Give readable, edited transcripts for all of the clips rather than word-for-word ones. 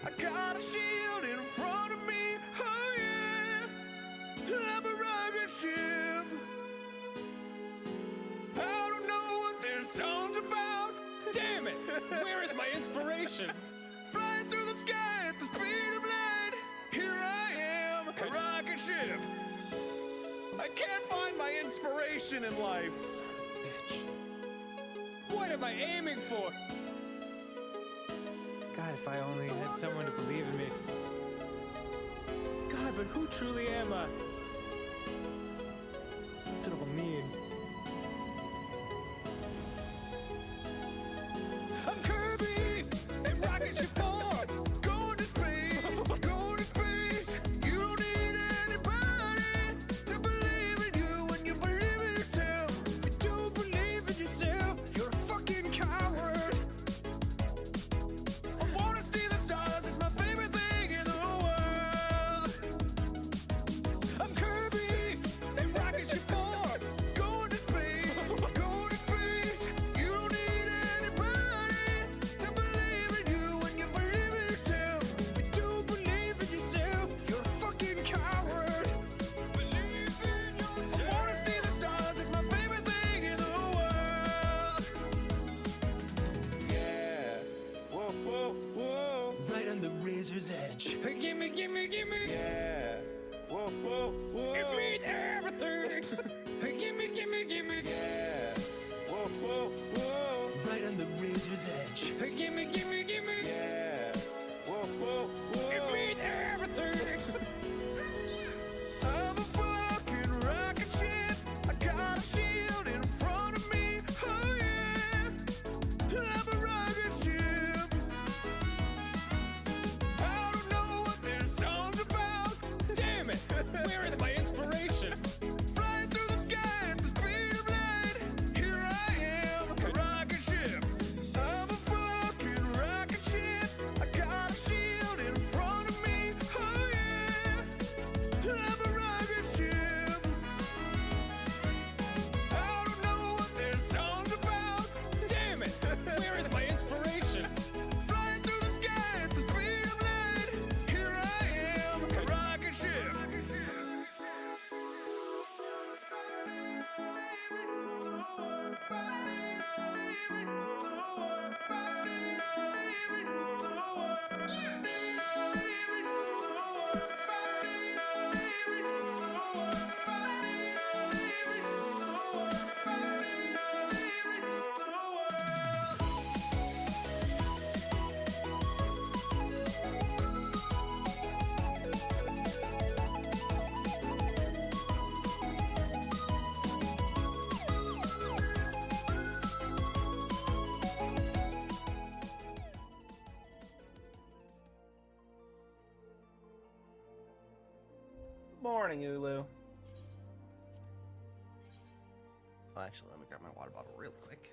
I got a shield in front of me. Oh yeah, I'm a rocket ship. I don't know what this song's about. Damn it! Where is my inspiration? Flying through the sky at the speed of light. Here I am, a rocket ship. I can't find my inspiration in life. Son of a bitch. What am I aiming for? God, if I only had someone to believe in me. God, but who truly am I? What's it all mean? I'm Kirby in rocket ship form. Going to space, going to space. You don't need anybody to believe in you when you believe in yourself. If you don't believe in yourself, you're a fucking coward. I wanna see the stars, it's my favorite thing in the world. I'm Kirby in rocket ship form. Going to space, going to space. You don't need anybody to believe in you when you believe in yourself. If you don't believe in yourself, you're a fucking coward. Believe in yourself. I wanna see the stars, it's my favorite thing in the world. Yeah. Whoa, whoa, whoa. Right on the razor's edge. Gimme, gimme, gimme! Yeah. Whoa, whoa, whoa. It means everything! Gimme, gimme, gimme! Yeah. Whoa, whoa, whoa. Right on the razor's edge. Gimme, gimme, gimme! Yeah. Whoa, whoa, whoa. It means everything! I'm a fucking rocket ship. I got a shield in front of me. Oh yeah. I'm a rocket ship. I don't know what this song's about. Damn it! Where is my inspiration? Flying through the sky at the speed of light. Here I am, a rocket ship. I'm a fucking rocket ship. I got a shield in front of me. Oh yeah, I'm a rocket ship. I don't know what this song's about. Damn it! Where is my inspiration? Flying through the sky at the speed of light. Here I am, a rocket ship. Morning, Ulu. Oh, actually, let me grab my water bottle really quick.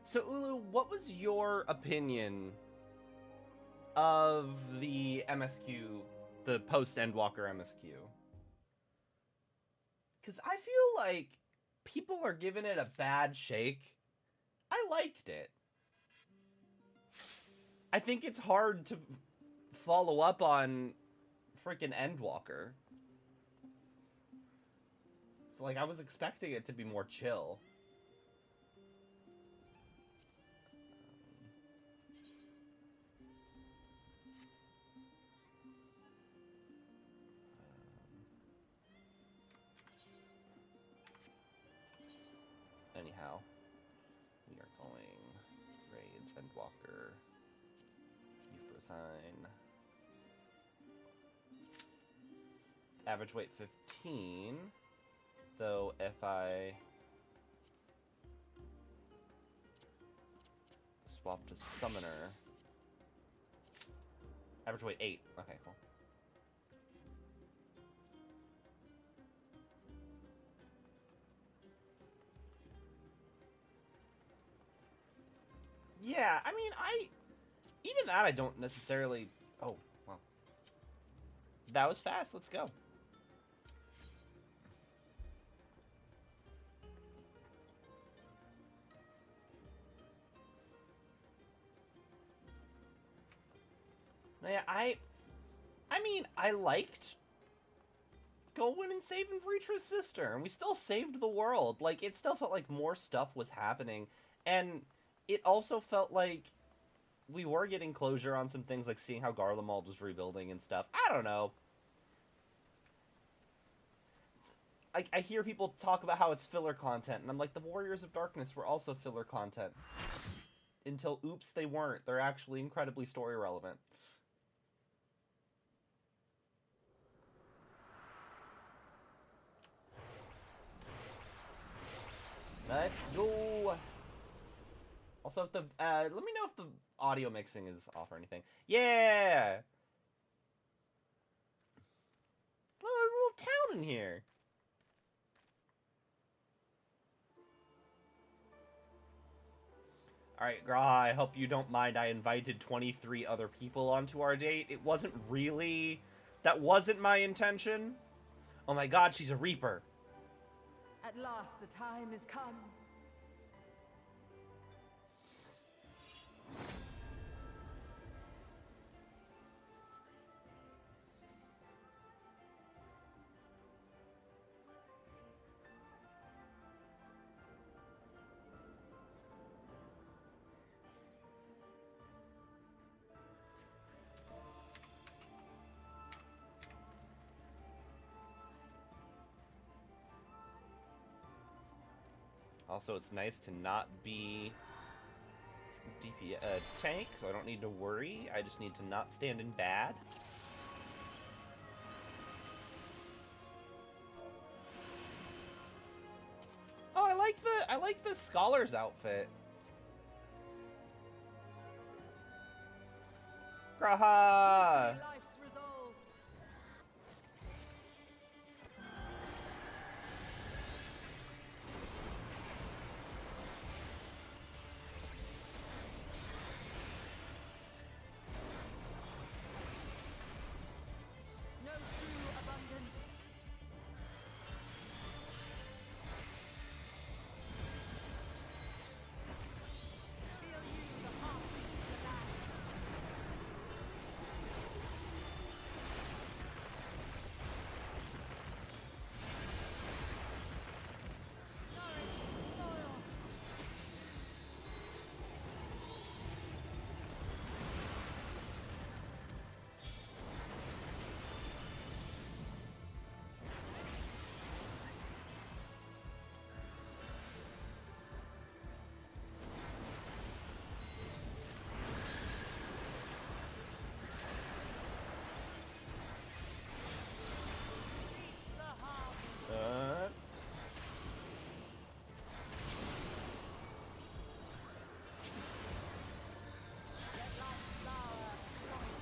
So, Ulu, what was your opinion of the MSQ, the post-Endwalker MSQ? Because I feel like people are giving it a bad shake. I liked it. I think it's hard to follow up on freaking Endwalker. So, like, I was expecting it to be more chill. Anyhow, we are going raids, Endwalker, Euphrosyne. Average weight 15, though if I swap to Summoner, average weight 8. Okay, cool. Yeah, I mean, even that I don't necessarily... Oh, well. That was fast. Let's go. Yeah, I mean, I liked going and saving Vritra's sister, and we still saved the world. Like, it still felt like more stuff was happening, and it also felt like we were getting closure on some things, like seeing how Garlemald was rebuilding and stuff. I don't know. I hear people talk about how it's filler content, and I'm like, the Warriors of Darkness were also filler content. Until, oops, they weren't. They're actually incredibly story relevant. Let's go. Also, if the let me know if the audio mixing is off or anything. Yeah. Oh, there's a little town in here. Alright, Graha, I hope you don't mind. I invited 23 other people onto our date. It wasn't really... That wasn't my intention. Oh my god, she's a Reaper. At last the time has come. Also, it's nice to not be tank, so I don't need to worry. I just need to not stand in bad. Oh, I like the scholar's outfit. Graha! Life's resolve. No true abundance. Feel you the heartbeat of the land. Nourish soil. The heart. Let life's flower flourish.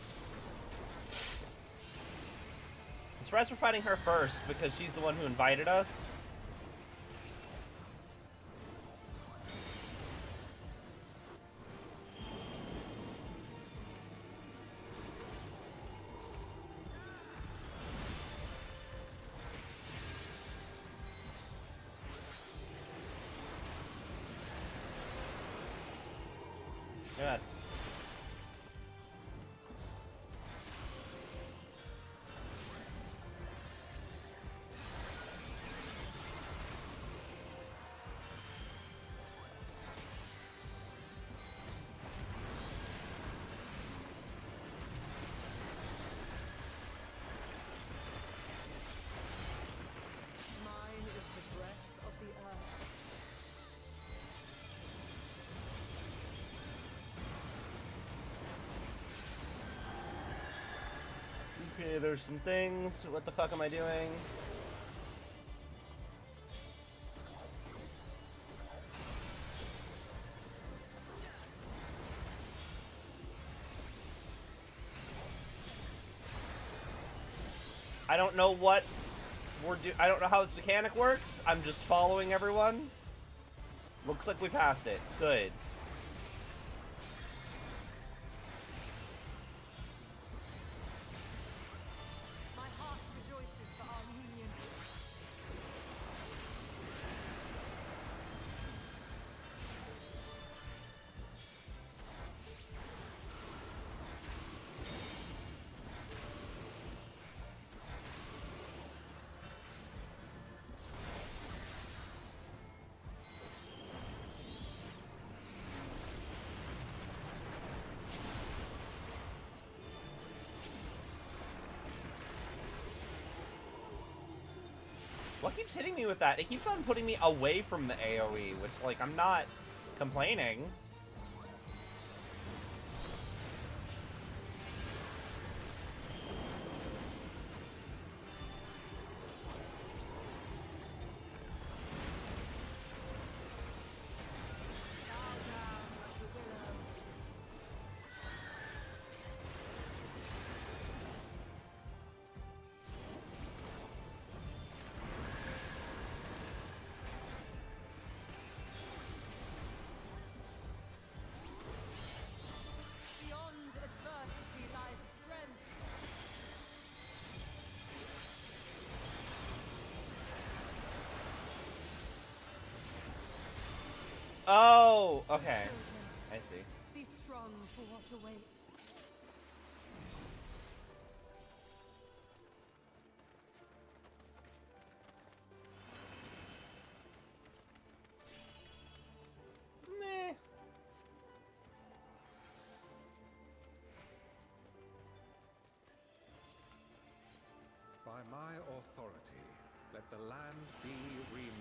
I'm surprised we're fighting her first, because she's the one who invited us. Good. Mine is the breath of the earth. Okay, there's some things. What the fuck am I doing? I don't know what I don't know how this mechanic works. I'm just following everyone. Looks like we passed it. Good. What keeps hitting me with that? It keeps on putting me away from the AoE, which, like, I'm not complaining. Beyond adversity lies strength. Oh, okay. Children, I see. be strong for what awaits. Meh. By my authority, let the land be remade.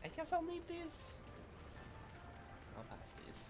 I guess I'll need these. I'll pass these.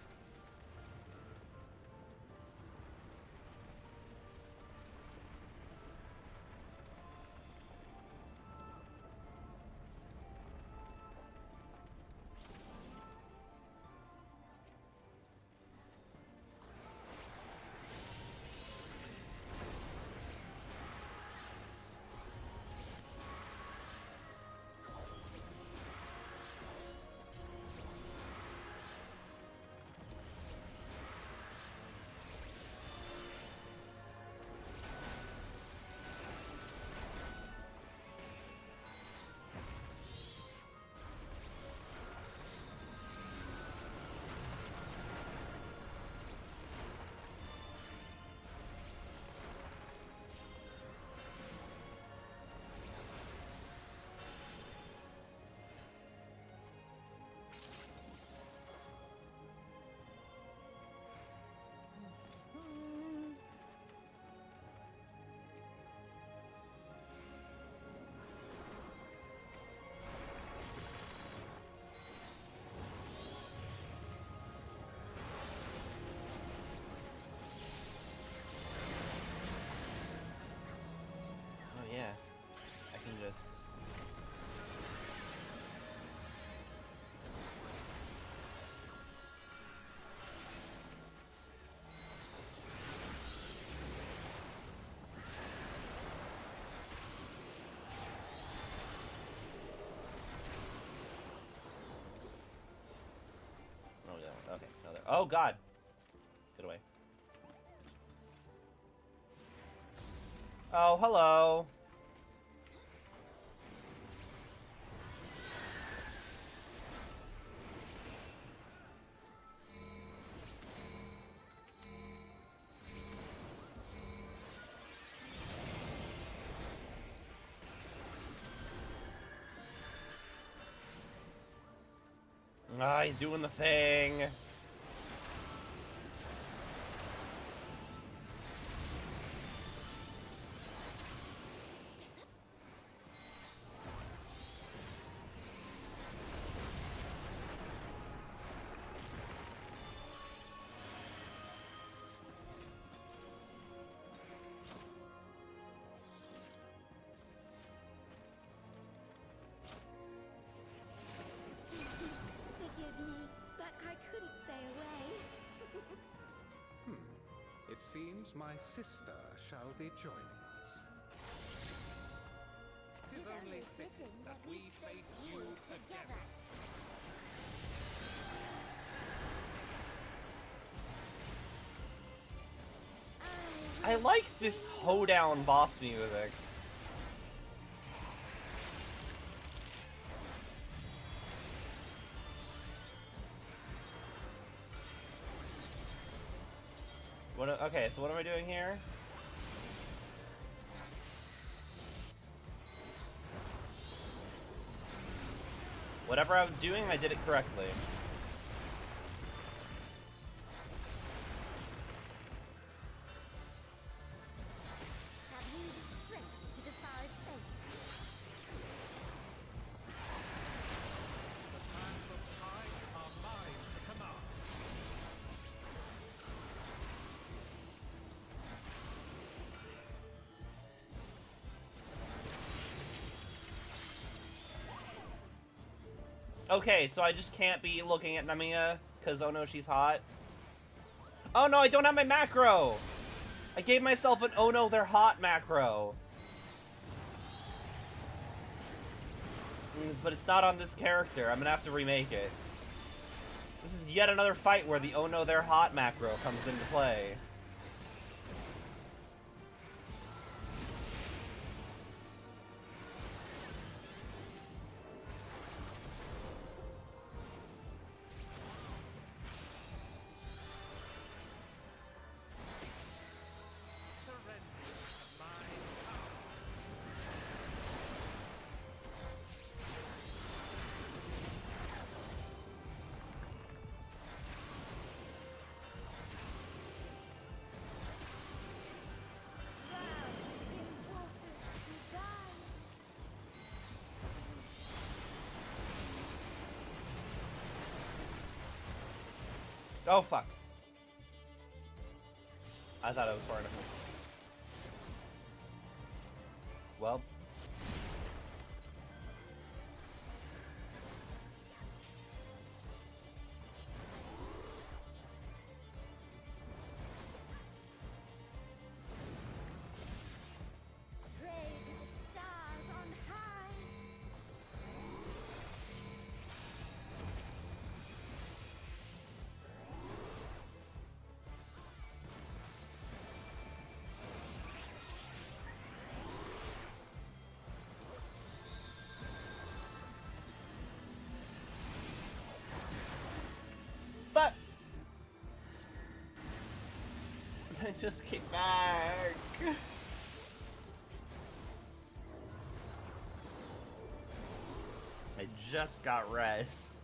Oh yeah. I can just... Oh yeah, okay. No, there. Oh god! Get away. Oh, hello! Ah, he's doing the thing. Forgive me, but I couldn't stay away. It seems my sister shall be joining us. It is only fitting that we face you together. I like this hoedown boss music. Okay, so what am I doing here? Whatever I was doing, I did it correctly. Have you the strength to defy fate? Okay, so I just can't be looking at Namiya, because oh no, she's hot. Oh no, I don't have my macro! I gave myself an oh no, they're hot macro. But it's not on this character. I'm gonna have to remake it. This is yet another fight where the oh no, they're hot macro comes into play. Oh, fuck. I thought it was far enough. Well. Pray to the stars on high. But I just came back. I just got rest.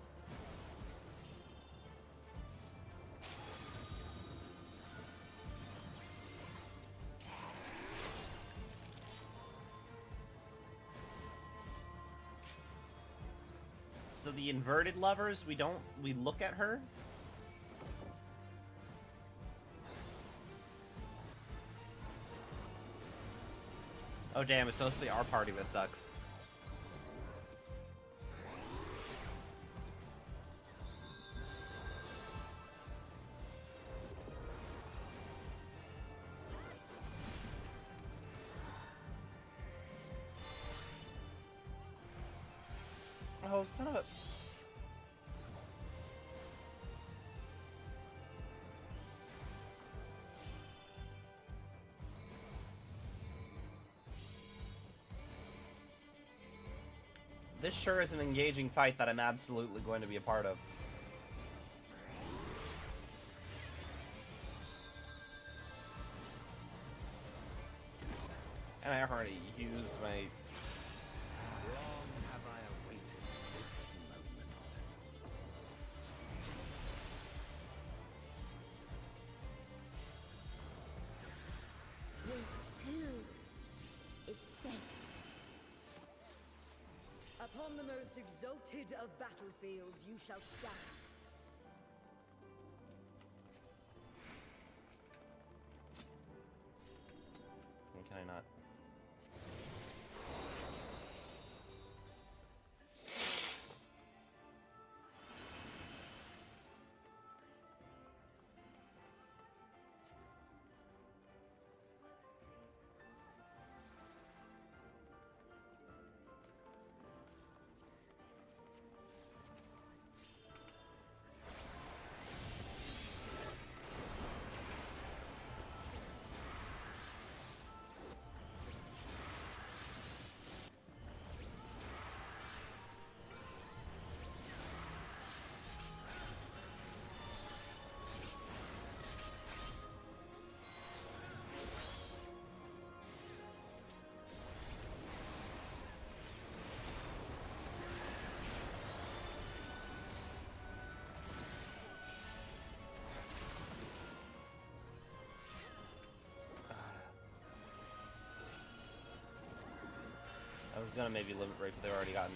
So the inverted lovers, we look at her? Oh damn, it's mostly our party that sucks. Oh, son of a... This sure is an engaging fight that I'm absolutely going to be a part of. And I already used my... Long have I awaited this moment. This too is fate. Upon the most exalted of battlefields you shall stand. Can I not? I was gonna maybe limit break, but they've already gotten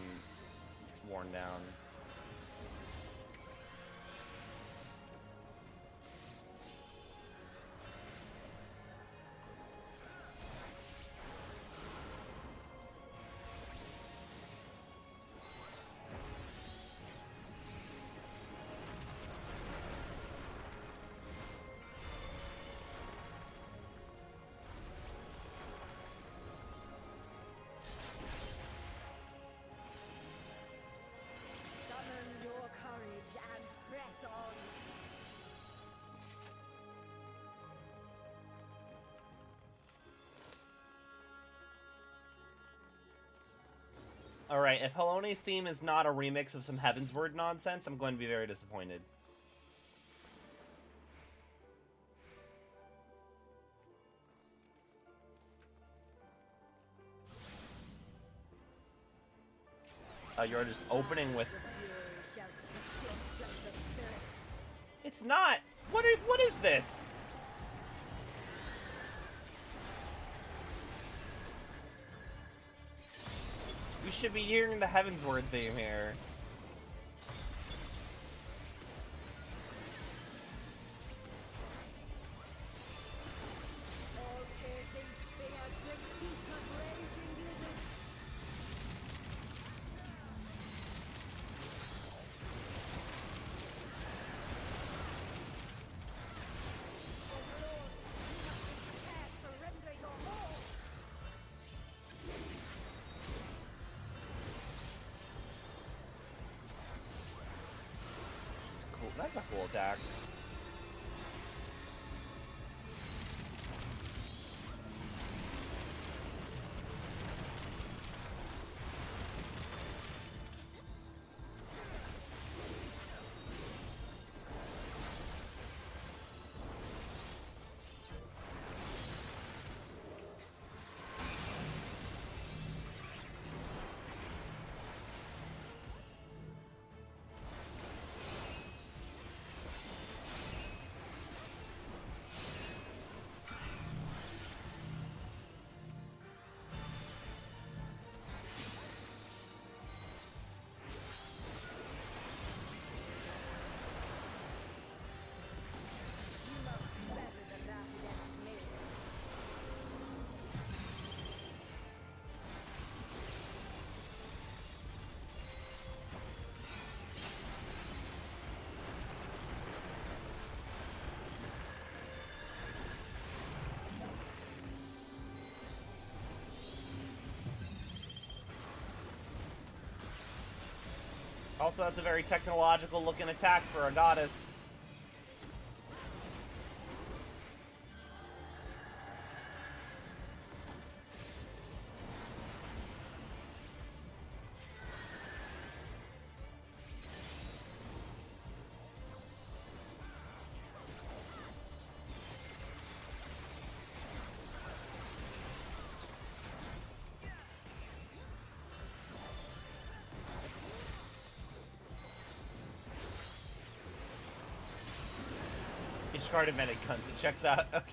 worn down. Alright, if Halone's theme is not a remix of some Heavensward nonsense, I'm going to be very disappointed. You're just opening with... It's not! What is this? We should be hearing the Heavensward theme here. Cool. That's a cool attack. Also, that's a very technological looking attack for a goddess. Ishgard invented guns. It checks out. Okay.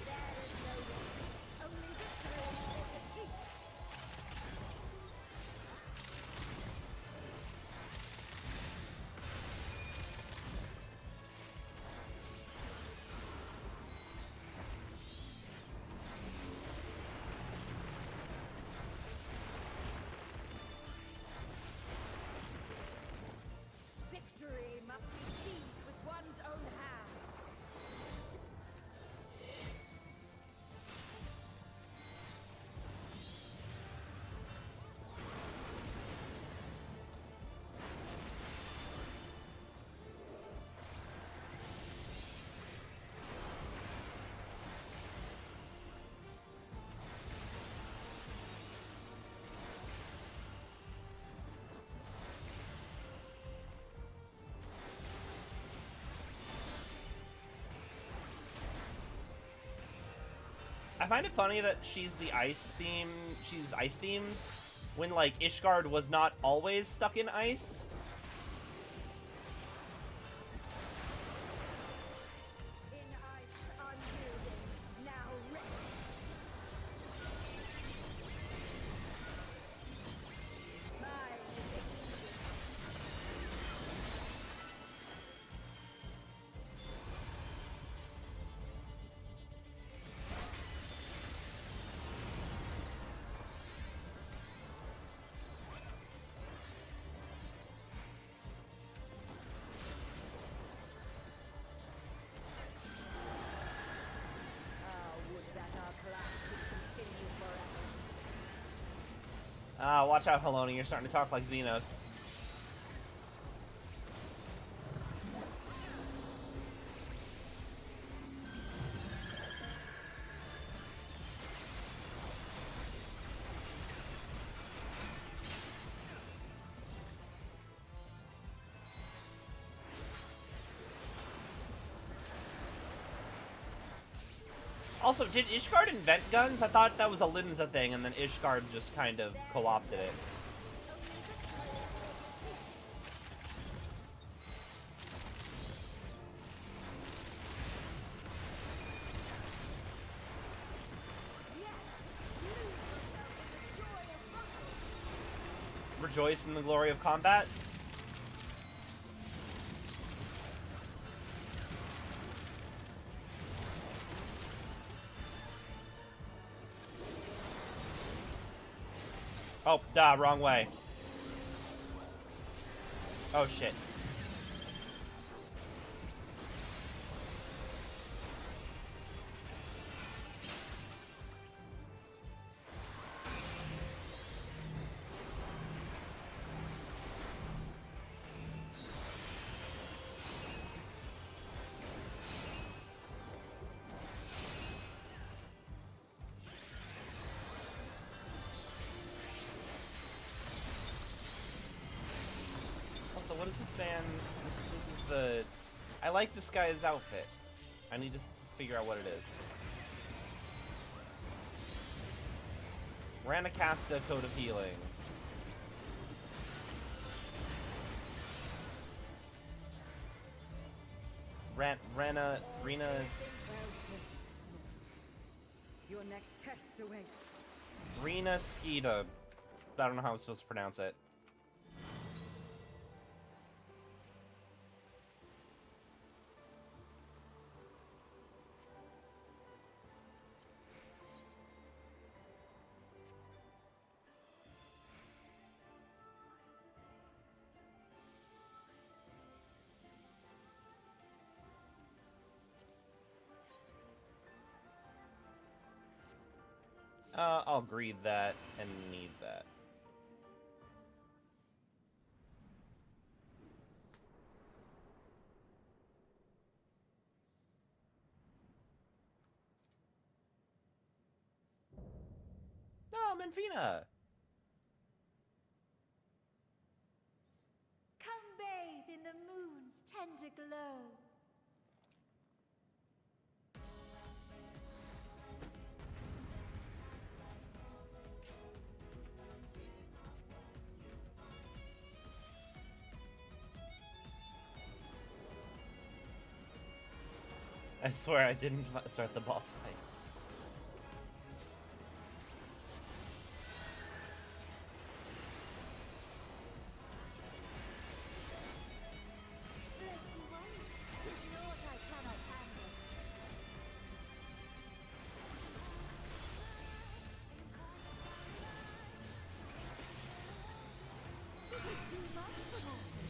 Victory must be seized with one's own hand. I find it funny that she's ice themed, when like Ishgard was not always stuck in ice. In ice unyielding, now ready. Mine is would that our class could continue forever. Watch out, Haloni. You're starting to talk like Xenos. Also, did Ishgard invent guns? I thought that was a Limsa thing, and then Ishgard just kind of co-opted it. Rejoice in the glory of combat? Oh, wrong way. Oh, shit. Also, what is this band's... This is the... I like this guy's outfit. I need to figure out what it is. Ranacasta, Code of Healing. Rena... Your next test awaits. Rena Skeeta. I don't know how I'm supposed to pronounce it. I'll greed that and need that. Oh, Menfina! Come bathe in the moon's tender glow. I swear I didn't start the boss fight. Thirsty one, 'tis naught I cannot handle. Is it too much for mortals?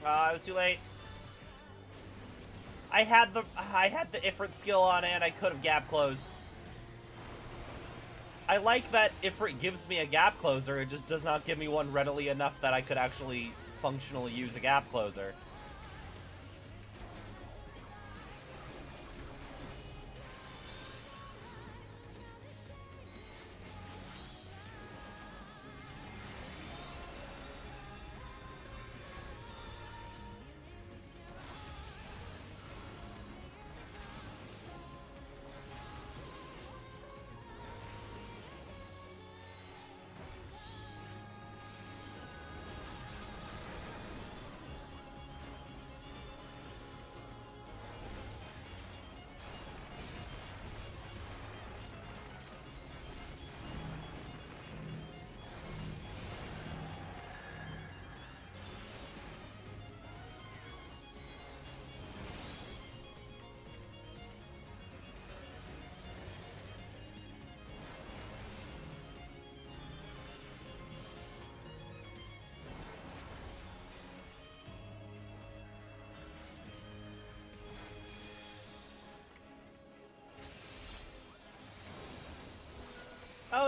I was too late. I had the Ifrit skill on and I could have gap closed. I like that Ifrit gives me a gap closer, it just does not give me one readily enough that I could actually functionally use a gap closer.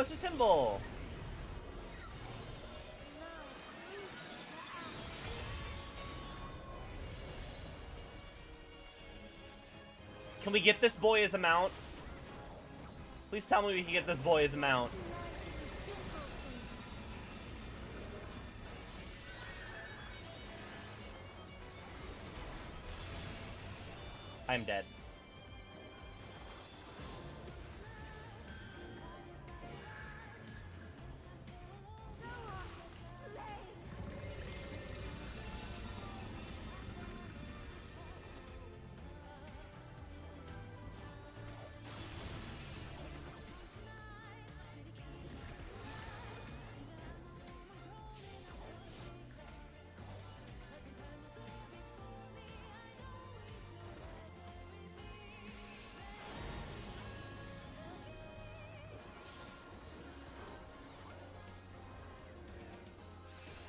What's your symbol? Can we get this boy as a mount? Please tell me we can get this boy as a mount. I'm dead.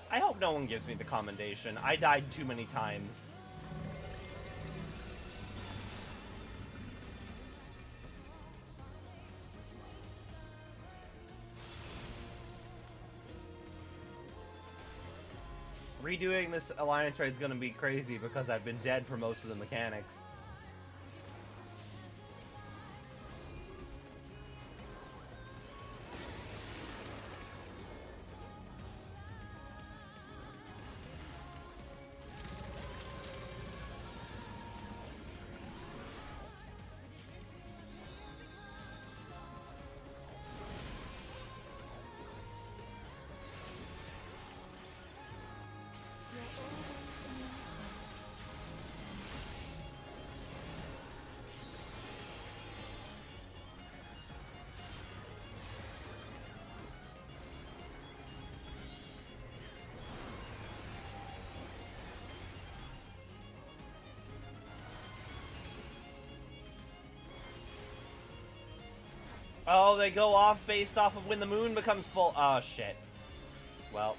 I hope no one gives me the commendation. I died too many times. Redoing this alliance raid is gonna be crazy because I've been dead for most of the mechanics. Oh, they go off based off of when the moon becomes full. Oh, shit. Well.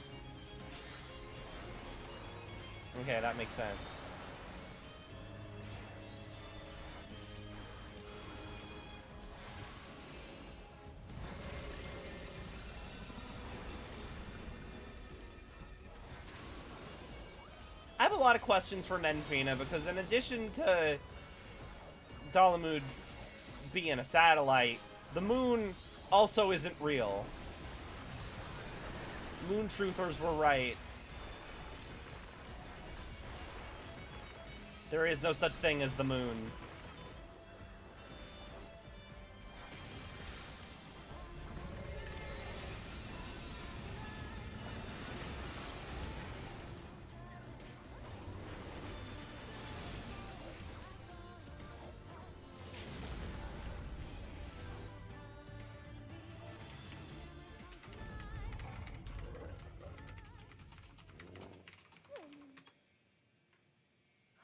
Okay, that makes sense. I have a lot of questions for Nenfina because in addition to Dalamud being a satellite, the moon also isn't real. Moon truthers were right. There is no such thing as the moon.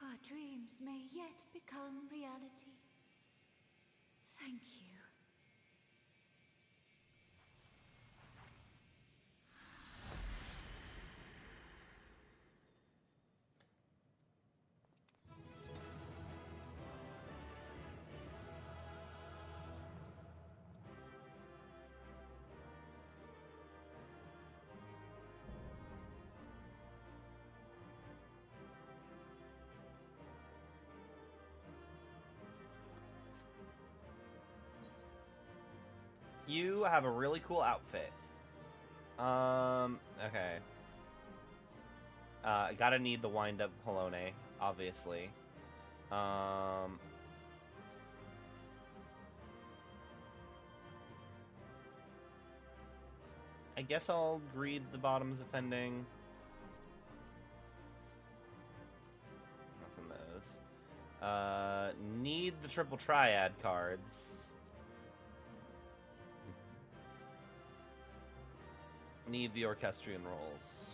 Our dreams may yet become reality. Thank you. You have a really cool outfit. Okay. Gotta need the wind-up Halone, obviously. I guess I'll greed the bottoms offending. Nothing those. Need the triple triad cards. Need the orchestrion rolls.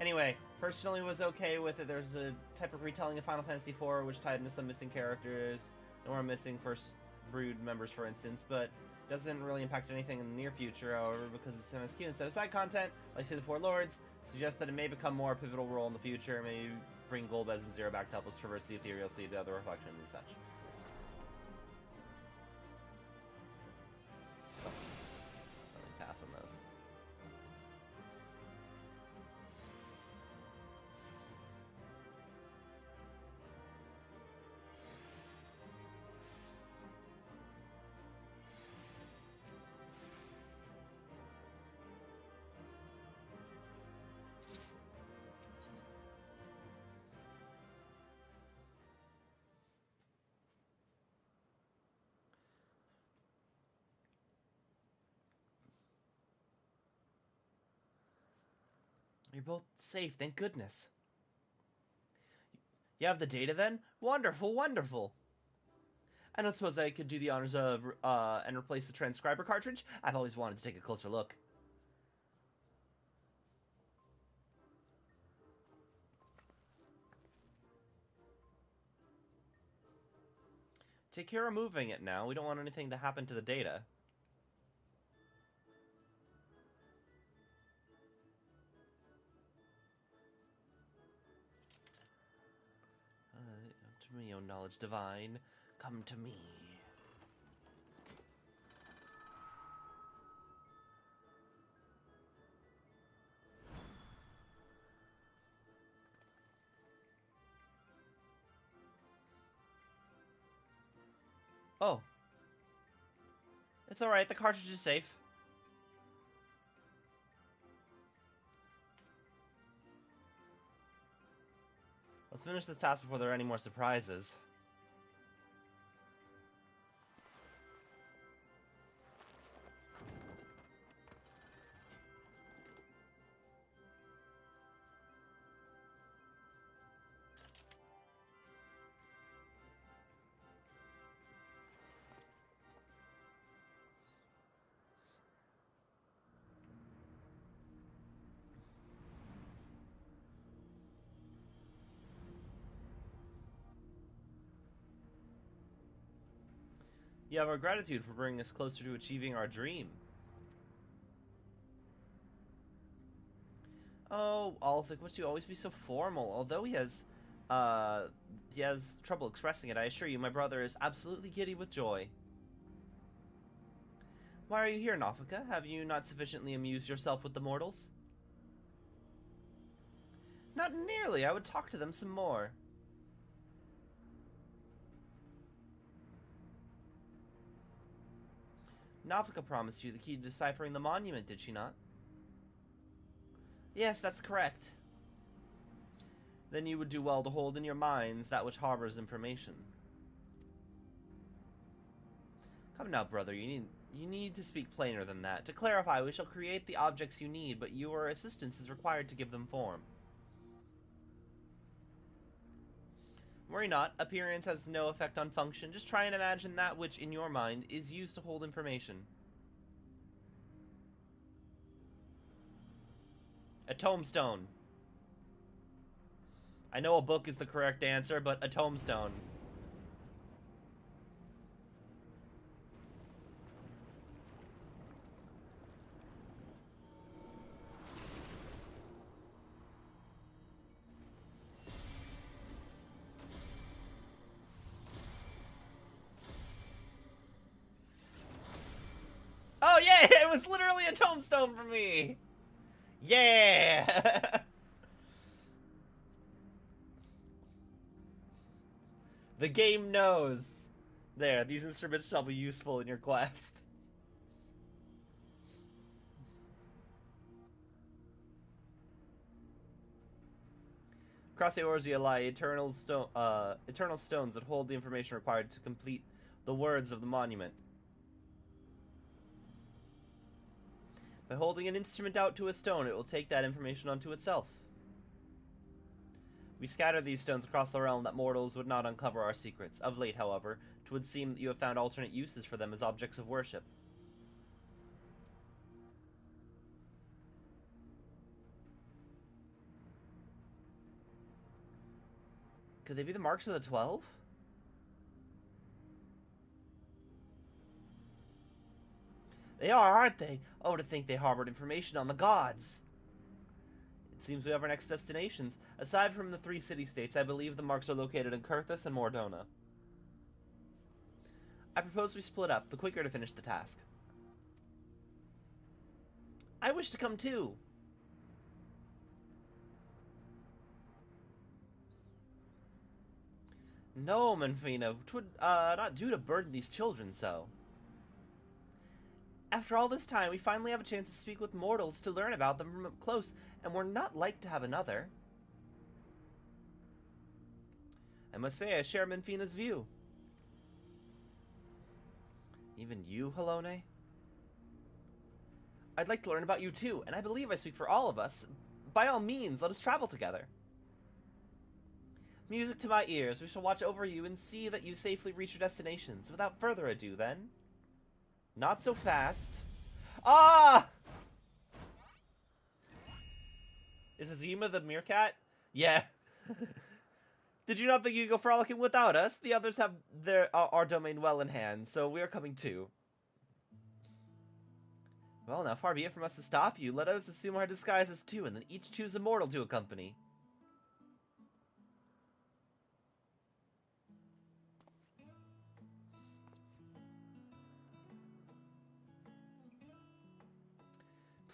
Anyway, personally was okay with it. There's a type of retelling of Final Fantasy IV which tied into some missing characters. No more missing First Brood members, for instance, but doesn't really impact anything in the near future, however, because it's MSQ instead of side content, like say the Four Lords. Suggests that it may become more a pivotal role in the future, maybe bring Golbez and Zero back to help us traverse the ethereal sea to other reflections and such. Oh. Let me pass on those. You're both safe, thank goodness. You have the data then? Wonderful, wonderful. I don't suppose I could do the honors of, and replace the transcriber cartridge? I've always wanted to take a closer look. Take care of moving it now. We don't want anything to happen to the data. To me, O knowledge divine, come to me. Oh. It's alright, the cartridge is safe. Let's finish this task before there are any more surprises. You have our gratitude for bringing us closer to achieving our dream. Oh, Althik, must you always be so formal? Although he has trouble expressing it, I assure you, my brother is absolutely giddy with joy. Why are you here, Nafika? Have you not sufficiently amused yourself with the mortals? Not nearly. I would talk to them some more. Nafika promised you the key to deciphering the monument, did she not? Yes, that's correct. Then you would do well to hold in your minds that which harbors information. Come now, brother, you need to speak plainer than that. To clarify, we shall create the objects you need, but your assistance is required to give them form. Worry not, appearance has no effect on function. Just try and imagine that which, in your mind, is used to hold information. A tombstone. I know a book is the correct answer, but a tombstone. Oh yeah, it was literally a tombstone for me. Yeah. The game knows. There, these instruments shall be useful in your quest. Across Eorzea lie eternal stones that hold the information required to complete the words of the monument. By holding an instrument out to a stone, it will take that information onto itself. We scatter these stones across the realm that mortals would not uncover our secrets. Of late, however, it would seem that you have found alternate uses for them as objects of worship. Could they be the marks of the 12? They are, aren't they? Oh, to think they harbored information on the gods. It seems we have our next destinations. Aside from the 3 city-states, I believe the marks are located in Kurthus and Mordona. I propose we split up, the quicker to finish the task. I wish to come too! No, Menfina, 'twould not do to burden these children so. After all this time, we finally have a chance to speak with mortals to learn about them from up close, and we're not like to have another. I must say, I share Menfina's view. Even you, Halone? I'd like to learn about you too, and I believe I speak for all of us. By all means, let us travel together. Music to my ears, we shall watch over you and see that you safely reach your destinations. Without further ado, then. Not so fast. Ah! Is Azima the meerkat? Yeah. Did you not think you could go frolicking without us? The others have our domain well in hand, so we are coming too. Well, now far be it from us to stop you. Let us assume our disguises too, and then each choose a mortal to accompany.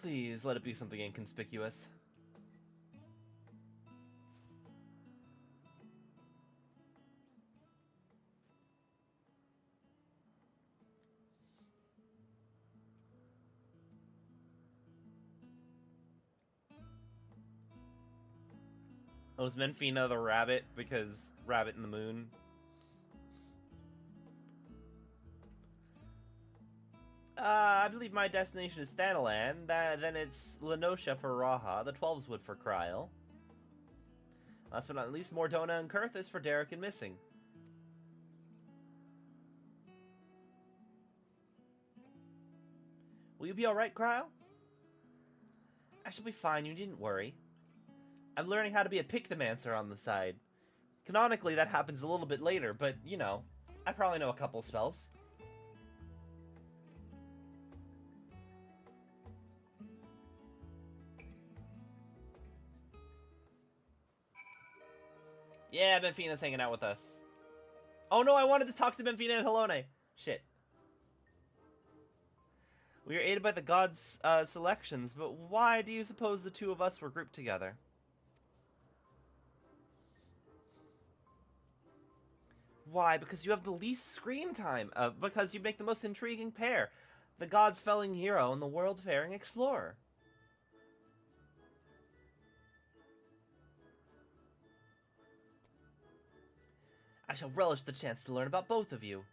Please, let it be something inconspicuous. Oh, is Menfina the rabbit because Rabbit in the Moon? I believe my destination is Thanalan, then it's Lenosha for Raha, the 12swood for Kryl. Last but not least, Mordona and Kurthus for Derek and Missing. Will you be alright, Kryl? I shall be fine, you needn't worry. I'm learning how to be a Pictomancer on the side. Canonically, that happens a little bit later, but, you know, I probably know a couple spells. Yeah, Menfina's hanging out with us. Oh no, I wanted to talk to Menfina and Halone. Shit. We are aided by the gods' selections, but why do you suppose the two of us were grouped together? Why? Because you have the least screen time. Because you make the most intriguing pair. The gods-felling hero and the world-faring explorer. I shall relish the chance to learn about both of you.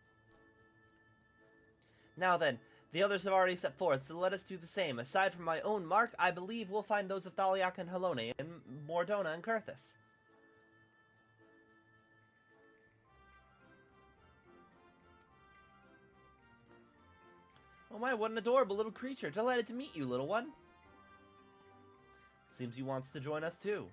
Now then, the others have already stepped forth, so let us do the same. Aside from my own mark, I believe we'll find those of Thaliak and Halone, and Mordona and Kurthus. Oh my, what an adorable little creature. Delighted to meet you, little one. Seems he wants to join us too.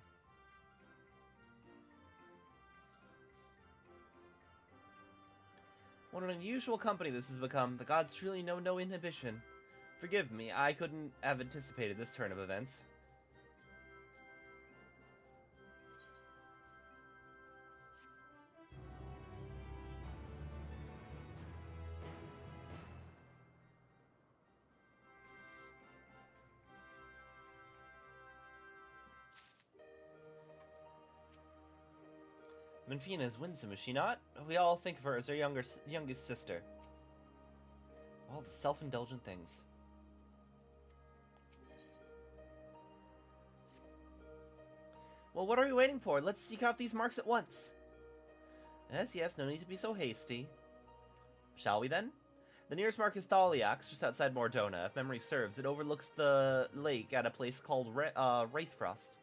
What an unusual company this has become. The gods truly know no inhibition. Forgive me, I couldn't have anticipated this turn of events. Menfina is winsome, is she not? We all think of her as our youngest sister. All the self-indulgent things. Well, what are we waiting for? Let's seek out these marks at once. Yes, no need to be so hasty. Shall we then? The nearest mark is Thaliak's, just outside Mordona. If memory serves, it overlooks the lake at a place called Wraithfrost.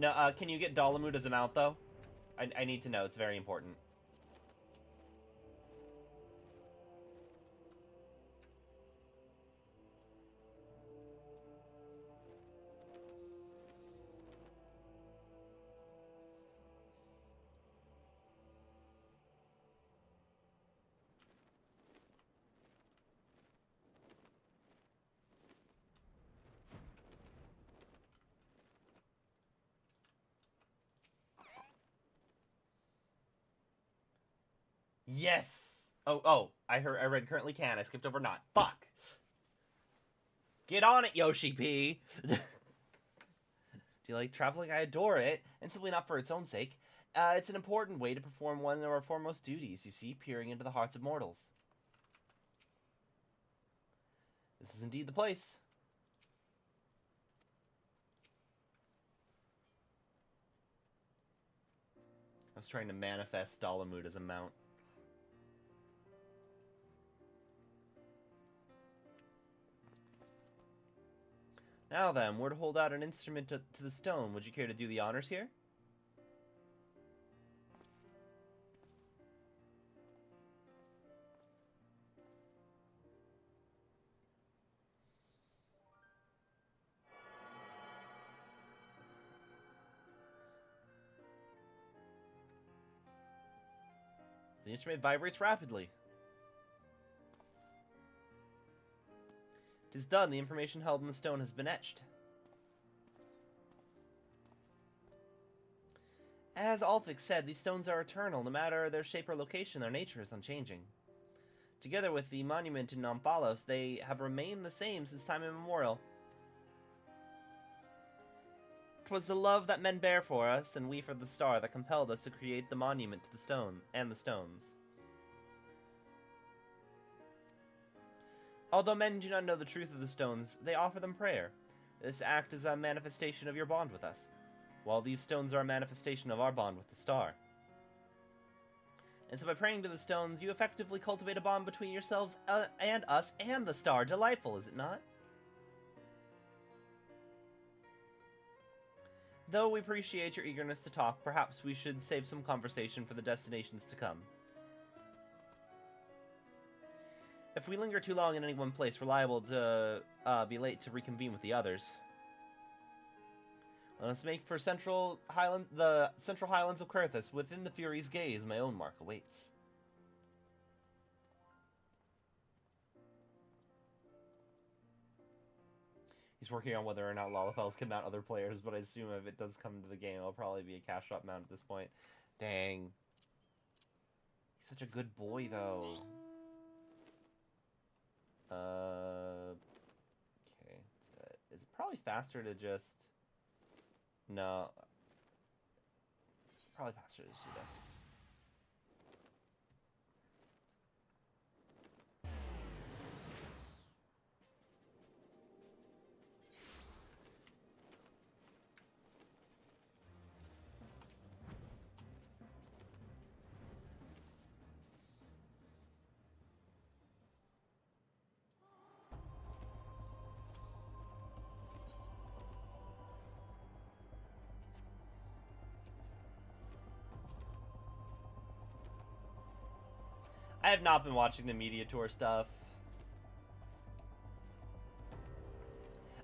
No, can you get Dalamud as a mount, though? I need to know. It's very important. Yes! Oh, I read currently can. I skipped over not. Fuck! Get on it, Yoshi P! Do you like traveling? I adore it, and simply not for its own sake. It's an important way to perform one of our foremost duties, you see, peering into the hearts of mortals. This is indeed the place. I was trying to manifest Dalamud as a mount. Now then, we're to hold out an instrument to the stone. Would you care to do the honors here? The instrument vibrates rapidly. 'Tis done. The information held in the stone has been etched. As Althix said, these stones are eternal. No matter their shape or location, their nature is unchanging. Together with the monument in Nompalos, they have remained the same since time immemorial. 'Twas the love that men bear for us, and we for the star, that compelled us to create the monument to the stone and the stones. Although men do not know the truth of the stones, they offer them prayer. This act is a manifestation of your bond with us, while these stones are a manifestation of our bond with the star. And so by praying to the stones, you effectively cultivate a bond between yourselves and us and the star. Delightful, is it not? Though we appreciate your eagerness to talk, perhaps we should save some conversation for the destinations to come. If we linger too long in any one place, we're liable to be late to reconvene with the others. Let us make for the Central Highlands of Querthus. Within the Fury's gaze, my own mark awaits. He's working on whether or not Lalafels can mount other players, but I assume if it does come to the game, it'll probably be a cash shop mount at this point. Dang. He's such a good boy, though. Okay. Is it probably faster to just... No. Probably faster to just do this. I have not been watching the media tour stuff.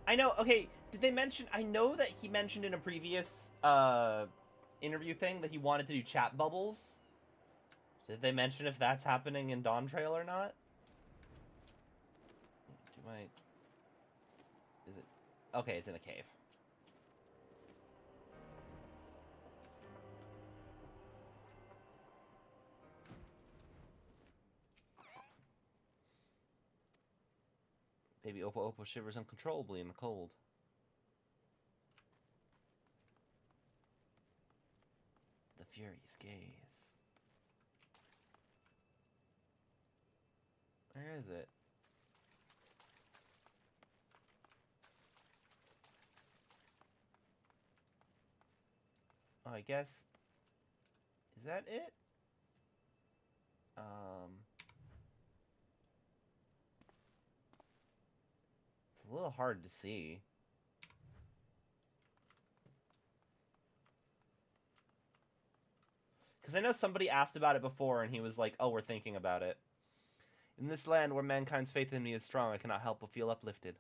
I know, okay, did they mention... I know that he mentioned in a previous interview thing that he wanted to do chat bubbles. Did they mention if that's happening in Dawn Trail or not? Is it... Okay, it's in a cave. Baby Oppo Oppo shivers uncontrollably in the cold. The Fury's gaze. Where is it? Oh, I guess... Is that it? It's a little hard to see. Because I know somebody asked about it before, and he was like, oh, we're thinking about it. In this land where mankind's faith in me is strong, I cannot help but feel uplifted.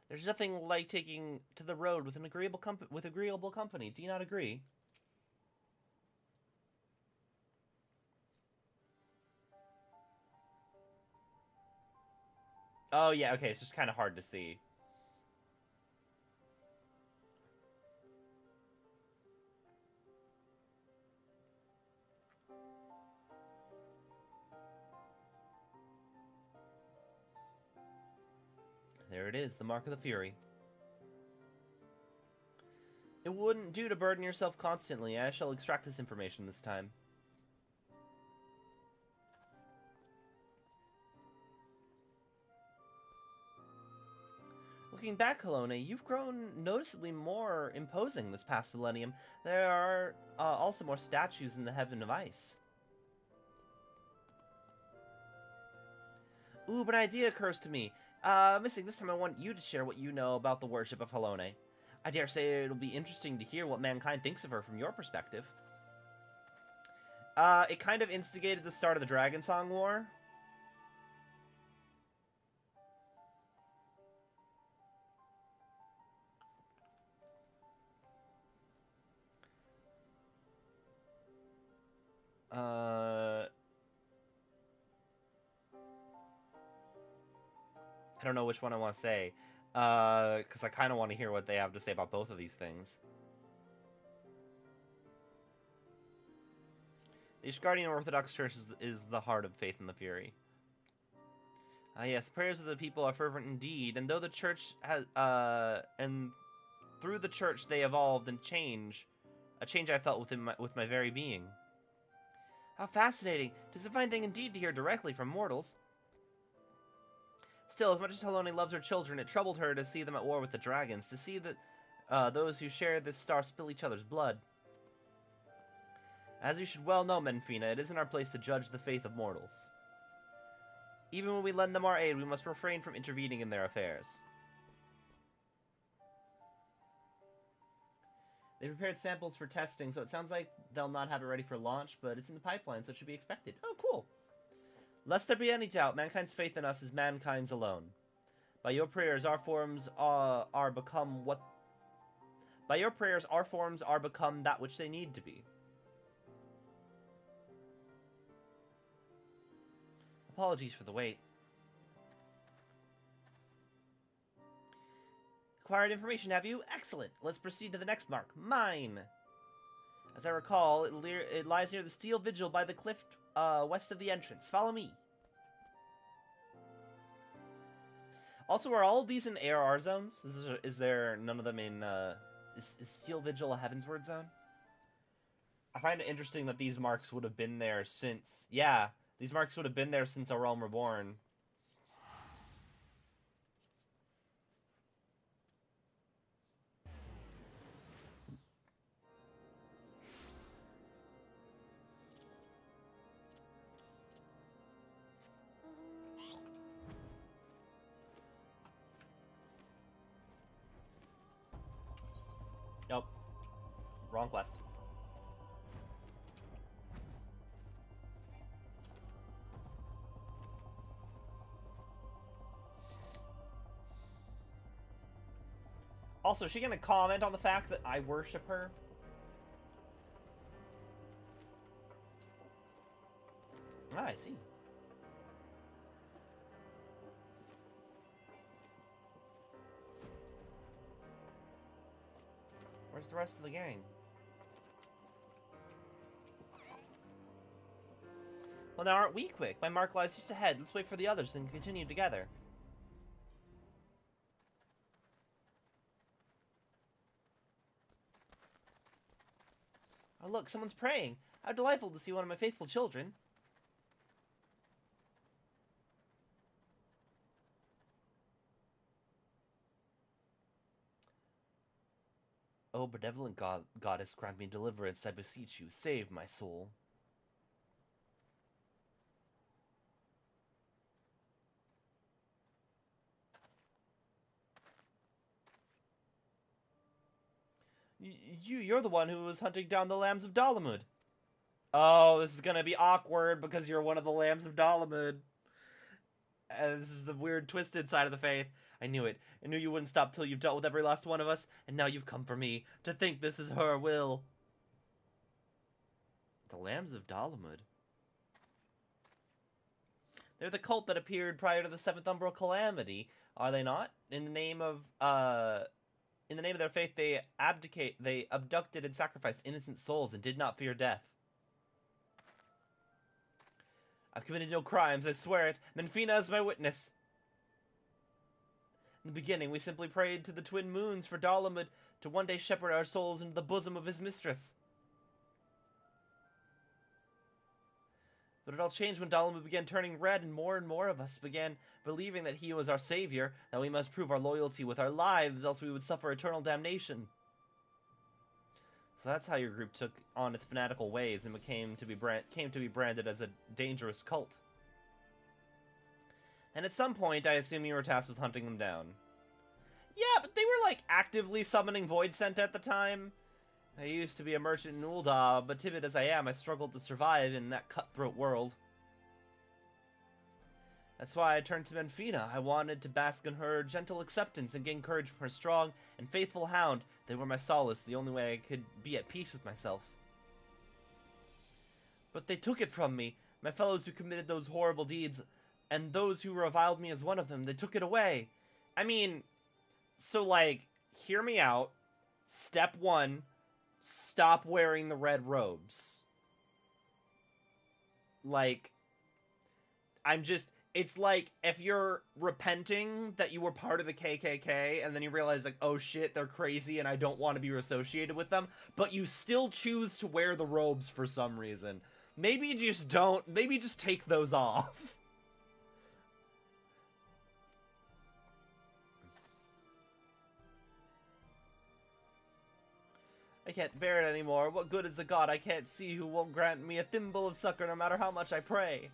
There's nothing like taking to the road with agreeable company. Do you not agree? Oh, yeah, okay, it's just kind of hard to see. There it is, the mark of the Fury. It wouldn't do to burden yourself constantly. I shall extract this information this time. Looking back, Helone, you've grown noticeably more imposing this past millennium. There are also more statues in the Heaven of Ice. Ooh, but an idea occurs to me. Missing, this time I want you to share what you know about the worship of Helone. I dare say it'll be interesting to hear what mankind thinks of her from your perspective. It kind of instigated the start of the Dragon Song War. I don't know which one I want to say. Because I kind of want to hear what they have to say about both of these things. The Ishgardian Orthodox Church is the heart of faith in the Fury. Yes, the prayers of the people are fervent indeed, and though the church has, and through the church they evolved and change, a change I felt with my very being. How fascinating! 'Tis a fine thing indeed to hear directly from mortals. Still, as much as Helone loves her children, it troubled her to see them at war with the dragons, to see that those who share this star spill each other's blood. As you should well know, Menfina, it isn't our place to judge the faith of mortals. Even when we lend them our aid, we must refrain from intervening in their affairs. They prepared samples for testing, so it sounds like they'll not have it ready for launch, but it's in the pipeline, so it should be expected. Oh, cool! Lest there be any doubt, mankind's faith in us is mankind's alone. By your prayers, our forms are become what... By your prayers, our forms are become that which they need to be. Apologies for the wait. Acquired information, have you? Excellent! Let's proceed to the next mark. Mine! As I recall, it lies near the steel vigil by the cliff west of the entrance. Follow me. Also, are all of these in ARR zones? Is there none of them in... Is Steel Vigil a Heavensward zone? I find it interesting that these marks would have been there since... Yeah, these marks would have been there since A Realm Reborn. Nope. Wrong quest. Also, is she gonna comment on the fact that I worship her? Ah, I see. Where's the rest of the gang? Well, now aren't we quick? My mark lies just ahead. Let's wait for the others and continue together. Oh, look, someone's praying. How delightful to see one of my faithful children. Oh, benevolent goddess, grant me deliverance, I beseech you. Save my soul. You're the one who was hunting down the lambs of Dalamud. Oh, this is gonna be awkward because you're one of the lambs of Dalamud. This is the weird, twisted side of the faith. I knew it. I knew you wouldn't stop till you've dealt with every last one of us, and now you've come for me. To think this is her will. The lambs of Dalamud. They're the cult that appeared prior to the Seventh Umbral Calamity, are they not? In the name of their faith, they abducted and sacrificed innocent souls and did not fear death. I've committed no crimes, I swear it. Menfina is my witness. In the beginning, we simply prayed to the twin moons for Dalamud to one day shepherd our souls into the bosom of his mistress. But it all changed when Dalamud began turning red, and more of us began believing that he was our savior, that we must prove our loyalty with our lives, else we would suffer eternal damnation. So that's how your group took on its fanatical ways and came to be branded as a dangerous cult. And at some point, I assume you were tasked with hunting them down. Yeah, but they were, like, actively summoning Void Scent at the time. I used to be a merchant in Ul'dah, but timid as I am, I struggled to survive in that cutthroat world. That's why I turned to Menfina. I wanted to bask in her gentle acceptance and gain courage from her strong and faithful hound. They were my solace, the only way I could be at peace with myself. But they took it from me. My fellows who committed those horrible deeds, and those who reviled me as one of them, they took it away. I mean, so, like, hear me out. Step 1, stop wearing the red robes. Like, it's like if you're repenting that you were part of the KKK and then you realize, like, oh shit, they're crazy and I don't want to be associated with them, but you still choose to wear the robes for some reason. Maybe you just don't. Maybe just take those off. I can't bear it anymore. What good is a god I can't see who won't grant me a thimble of succor no matter how much I pray?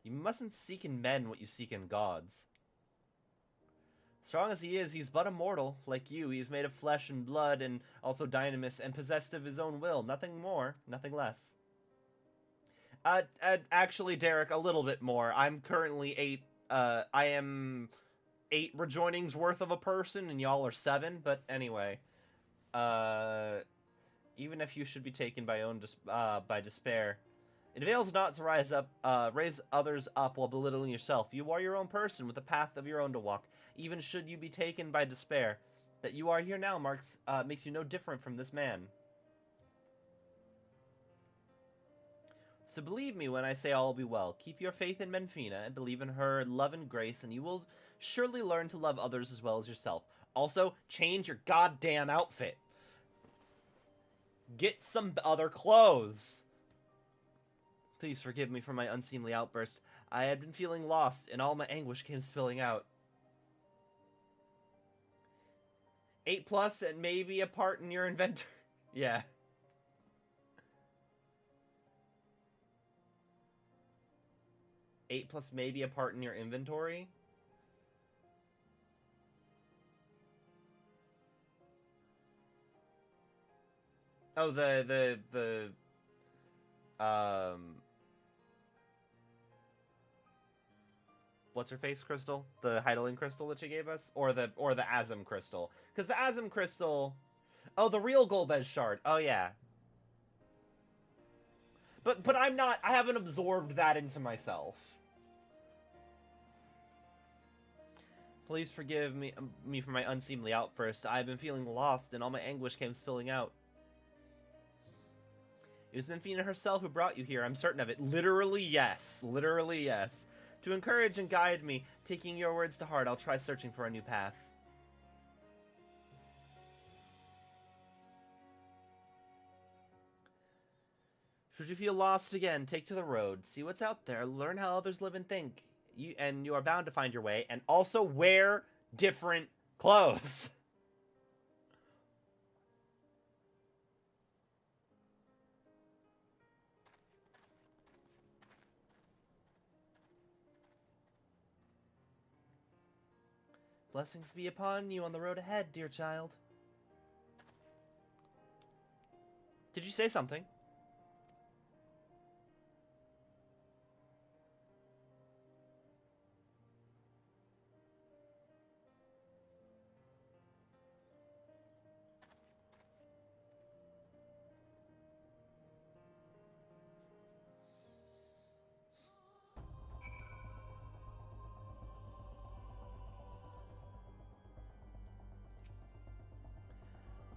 You mustn't seek in men what you seek in gods. Strong as he is, he's but a mortal. Like you, he's made of flesh and blood and also dynamis and possessed of his own will. Nothing more, nothing less. Actually, Derek, a little bit more. I'm currently I am 8 rejoinings worth of a person, and y'all are 7, but anyway. Even if you should be taken by despair, it avails not to raise others up while belittling yourself. You are your own person with a path of your own to walk, even should you be taken by despair. That you are here now makes you no different from this man. So believe me when I say all will be well. Keep your faith in Menfina and believe in her love and grace, and you will surely learn to love others as well as yourself. Also, change your goddamn outfit. Get some other clothes. Please forgive me for my unseemly outburst. I had been feeling lost, and all my anguish came spilling out. 8+ and maybe a part in your inventory. Yeah. +8 maybe a part in your inventory. Oh, what's her face crystal? The Heidelin crystal that she gave us, or the Azim crystal? Because the Azim crystal, oh, the real Golbez shard. Oh yeah. But I haven't absorbed that into myself. Please forgive me for my unseemly outburst. I've been feeling lost, and all my anguish came spilling out. It was Menfina herself who brought you here, I'm certain of it. Literally, yes. Literally, yes. To encourage and guide me, taking your words to heart, I'll try searching for a new path. Should you feel lost again, take to the road. See what's out there. Learn how others live and think. You are bound to find your way. And also wear different clothes. Blessings be upon you on the road ahead, dear child. Did you say something?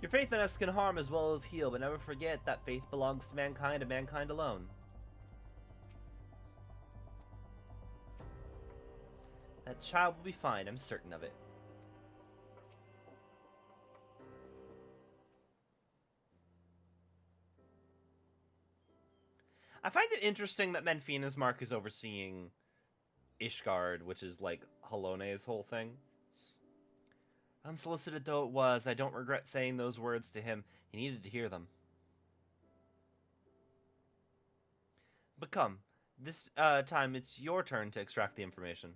Your faith in us can harm as well as heal, but never forget that faith belongs to mankind and mankind alone. That child will be fine, I'm certain of it. I find it interesting that Menfina's Mark is overseeing Ishgard, which is like Halone's whole thing. Unsolicited though it was, I don't regret saying those words to him. He needed to hear them. But come, this time it's your turn to extract the information.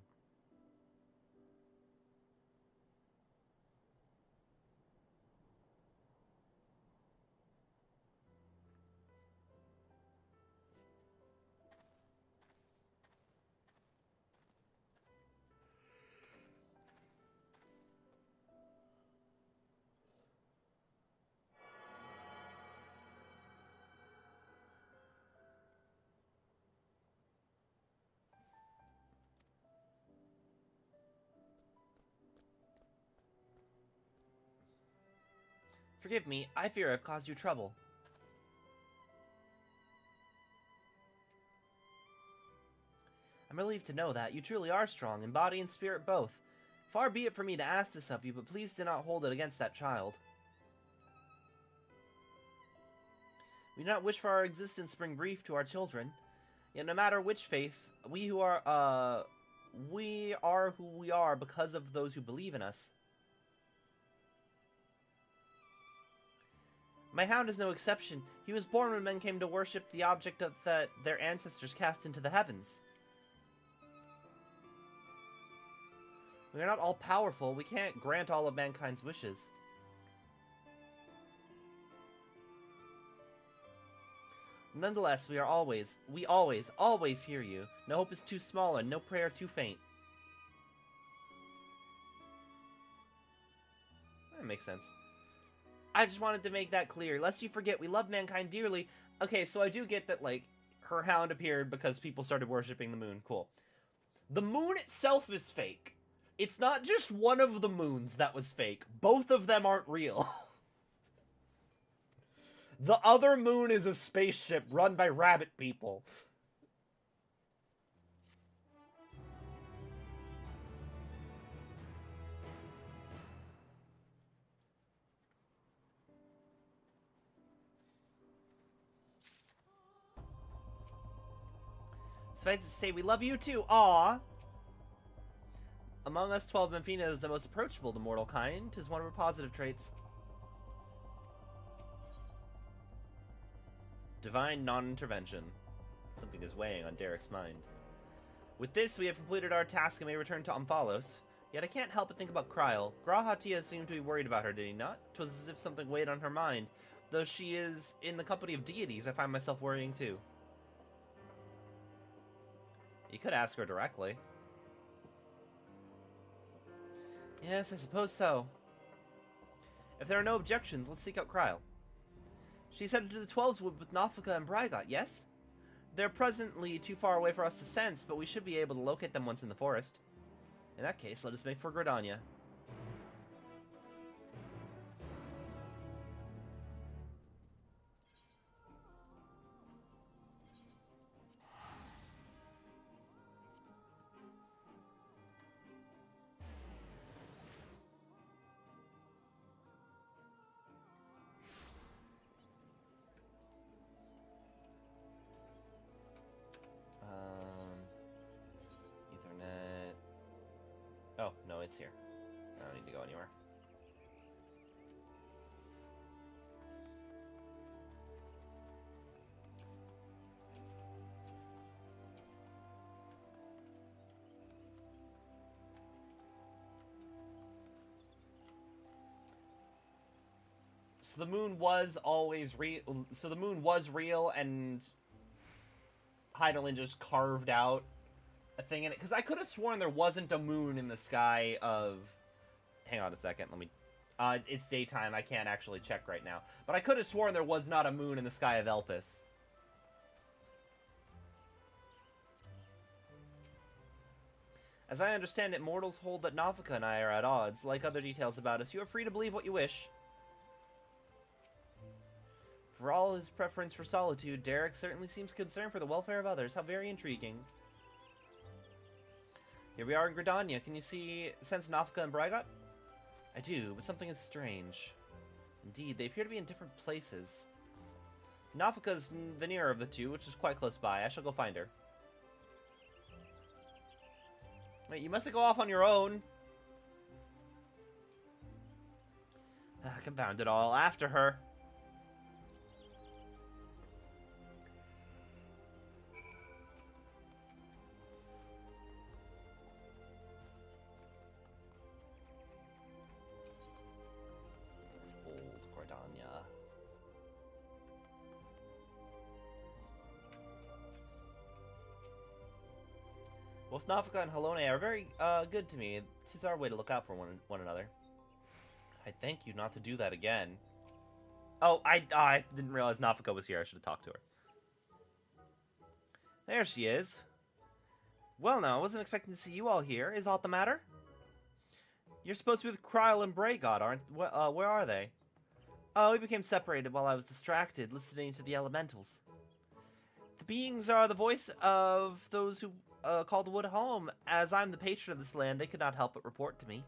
Forgive me, I fear I've caused you trouble. I'm relieved to know that. You truly are strong, in body and spirit both. Far be it from me to ask this of you, but please do not hold it against that child. We do not wish for our existence to bring grief to our children. Yet no matter which faith, we are who we are because of those who believe in us. My hound is no exception. He was born when men came to worship the object that their ancestors cast into the heavens. We are not all-powerful. We can't grant all of mankind's wishes. Nonetheless, we always hear you. No hope is too small and no prayer too faint. That makes sense. I just wanted to make that clear. Lest you forget, we love mankind dearly. Okay, so I do get that, like, her hound appeared because people started worshipping the moon. Cool. The moon itself is fake. It's not just one of the moons that was fake. Both of them aren't real. The other moon is a spaceship run by rabbit people. Suffice to say, we love you too. Aww. Among us 12, Menfina is the most approachable to mortal kind. 'Tis one of her positive traits. Divine non-intervention. Something is weighing on Derek's mind. With this, we have completed our task and may return to Omphalos. Yet I can't help but think about Kryl. Grahatia seemed to be worried about her, did he not? 'Twas as if something weighed on her mind. Though she is in the company of deities, I find myself worrying too. You could ask her directly. Yes, I suppose so. If there are no objections, let's seek out Kryl. She's headed to the 12's wood with Nafika and Brygot, yes? They're presently too far away for us to sense, but we should be able to locate them once in the forest. In that case, let us make for Gridania. Ethernet. Oh, no, it's here. I don't need to go anywhere. so the moon was always real. So the moon was real, and Heidelin just carved out a thing in it. Because I could have sworn there wasn't a moon in the sky of... Hang on a second, let me... it's daytime, I can't actually check right now. But I could have sworn there was not a moon in the sky of Elpis. As I understand it, mortals hold that Nafika and I are at odds. Like other details about us, you are free to believe what you wish. For all his preference for solitude, Derek certainly seems concerned for the welfare of others. How very intriguing. Here we are in Gridania. Can you sense Nafika and Brygot? I do, but something is strange. Indeed, they appear to be in different places. Nafika's the nearer of the two, which is quite close by. I shall go find her. Wait, you mustn't go off on your own. Confound it all. After her. Old Gridania. Both Nafika and Halone are very good to me. It's our way to look out for one another. I thank you not to do that again. Oh, I didn't realize Nafika was here. I should have talked to her. There she is. Well, now, I wasn't expecting to see you all here. Is aught the matter? You're supposed to be with Kryl and Braygod, aren't... where are they? Oh, we became separated while I was distracted, listening to the elementals. The beings are the voice of those who call the wood home. As I'm the patron of this land, they could not help but report to me.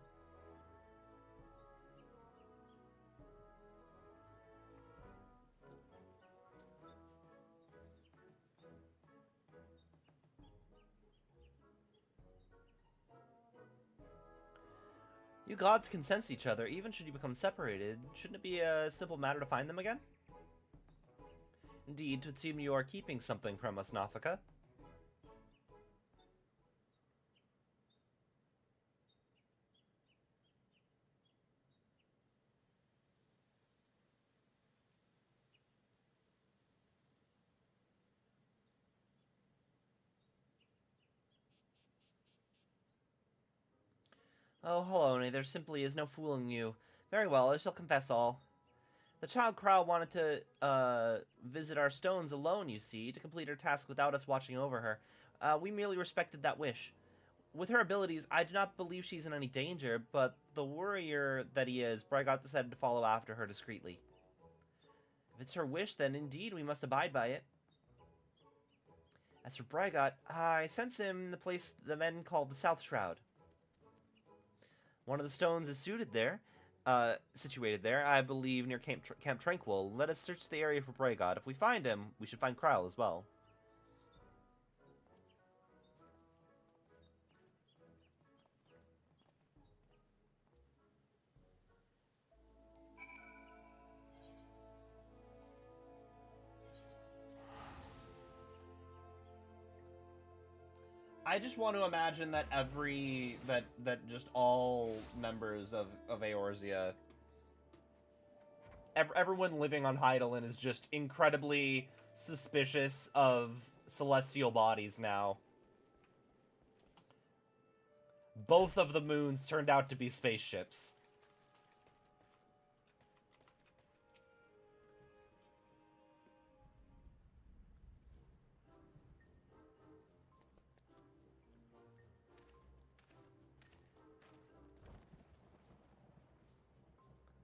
You gods can sense each other, even should you become separated. Shouldn't it be a simple matter to find them again? Indeed, 'twould seem you are keeping something from us, Nafika. Oh, Halone, there simply is no fooling you. Very well, I shall confess all. The child Kryl wanted to visit our stones alone, you see, to complete her task without us watching over her. We merely respected that wish. With her abilities, I do not believe she's in any danger, but the worrier that he is, Brygot decided to follow after her discreetly. If it's her wish, then indeed we must abide by it. As for Brygot, I sense him in the place the men call the South Shroud. One of the stones is situated there, I believe, near Camp Tranquil. Let us search the area for Braygod. If we find him, we should find Kryl as well. I just want to imagine that just all members of Eorzea, everyone living on Heidelin is just incredibly suspicious of celestial bodies now. Both of the moons turned out to be spaceships.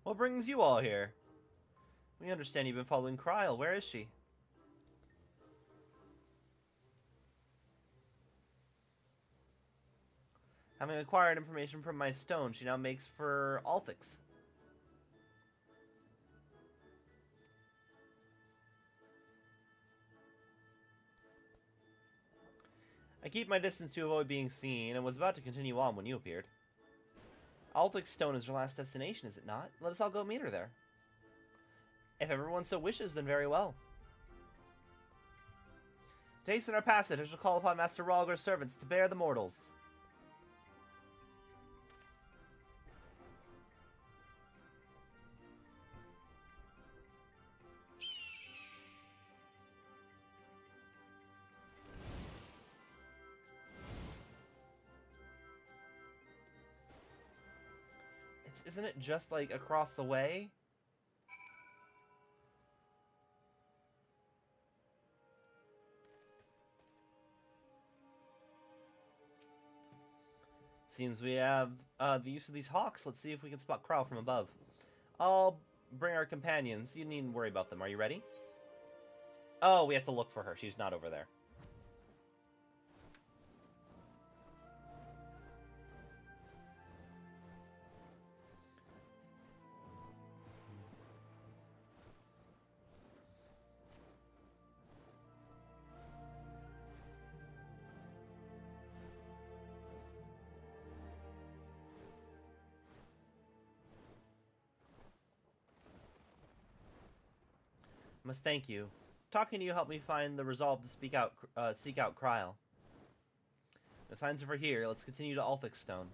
What brings you all here? We understand you've been following Kryl. Where is she? Having acquired information from my stone, she now makes for Althix. I keep my distance to avoid being seen, and was about to continue on when you appeared. Althix Stone is your last destination, is it not? Let us all go meet her there. If everyone so wishes, then very well. To hasten our passage, I shall call upon Master Ralger's servants to bear the mortals. Isn't it just, like, across the way? Seems we have the use of these hawks. Let's see if we can spot Kryle from above. I'll bring our companions. You needn't worry about them. Are you ready? Oh, we have to look for her. She's not over there. Must thank you. Talking to you helped me find the resolve to seek out Kryle. The signs of her here. Let's continue to Althic's Stone.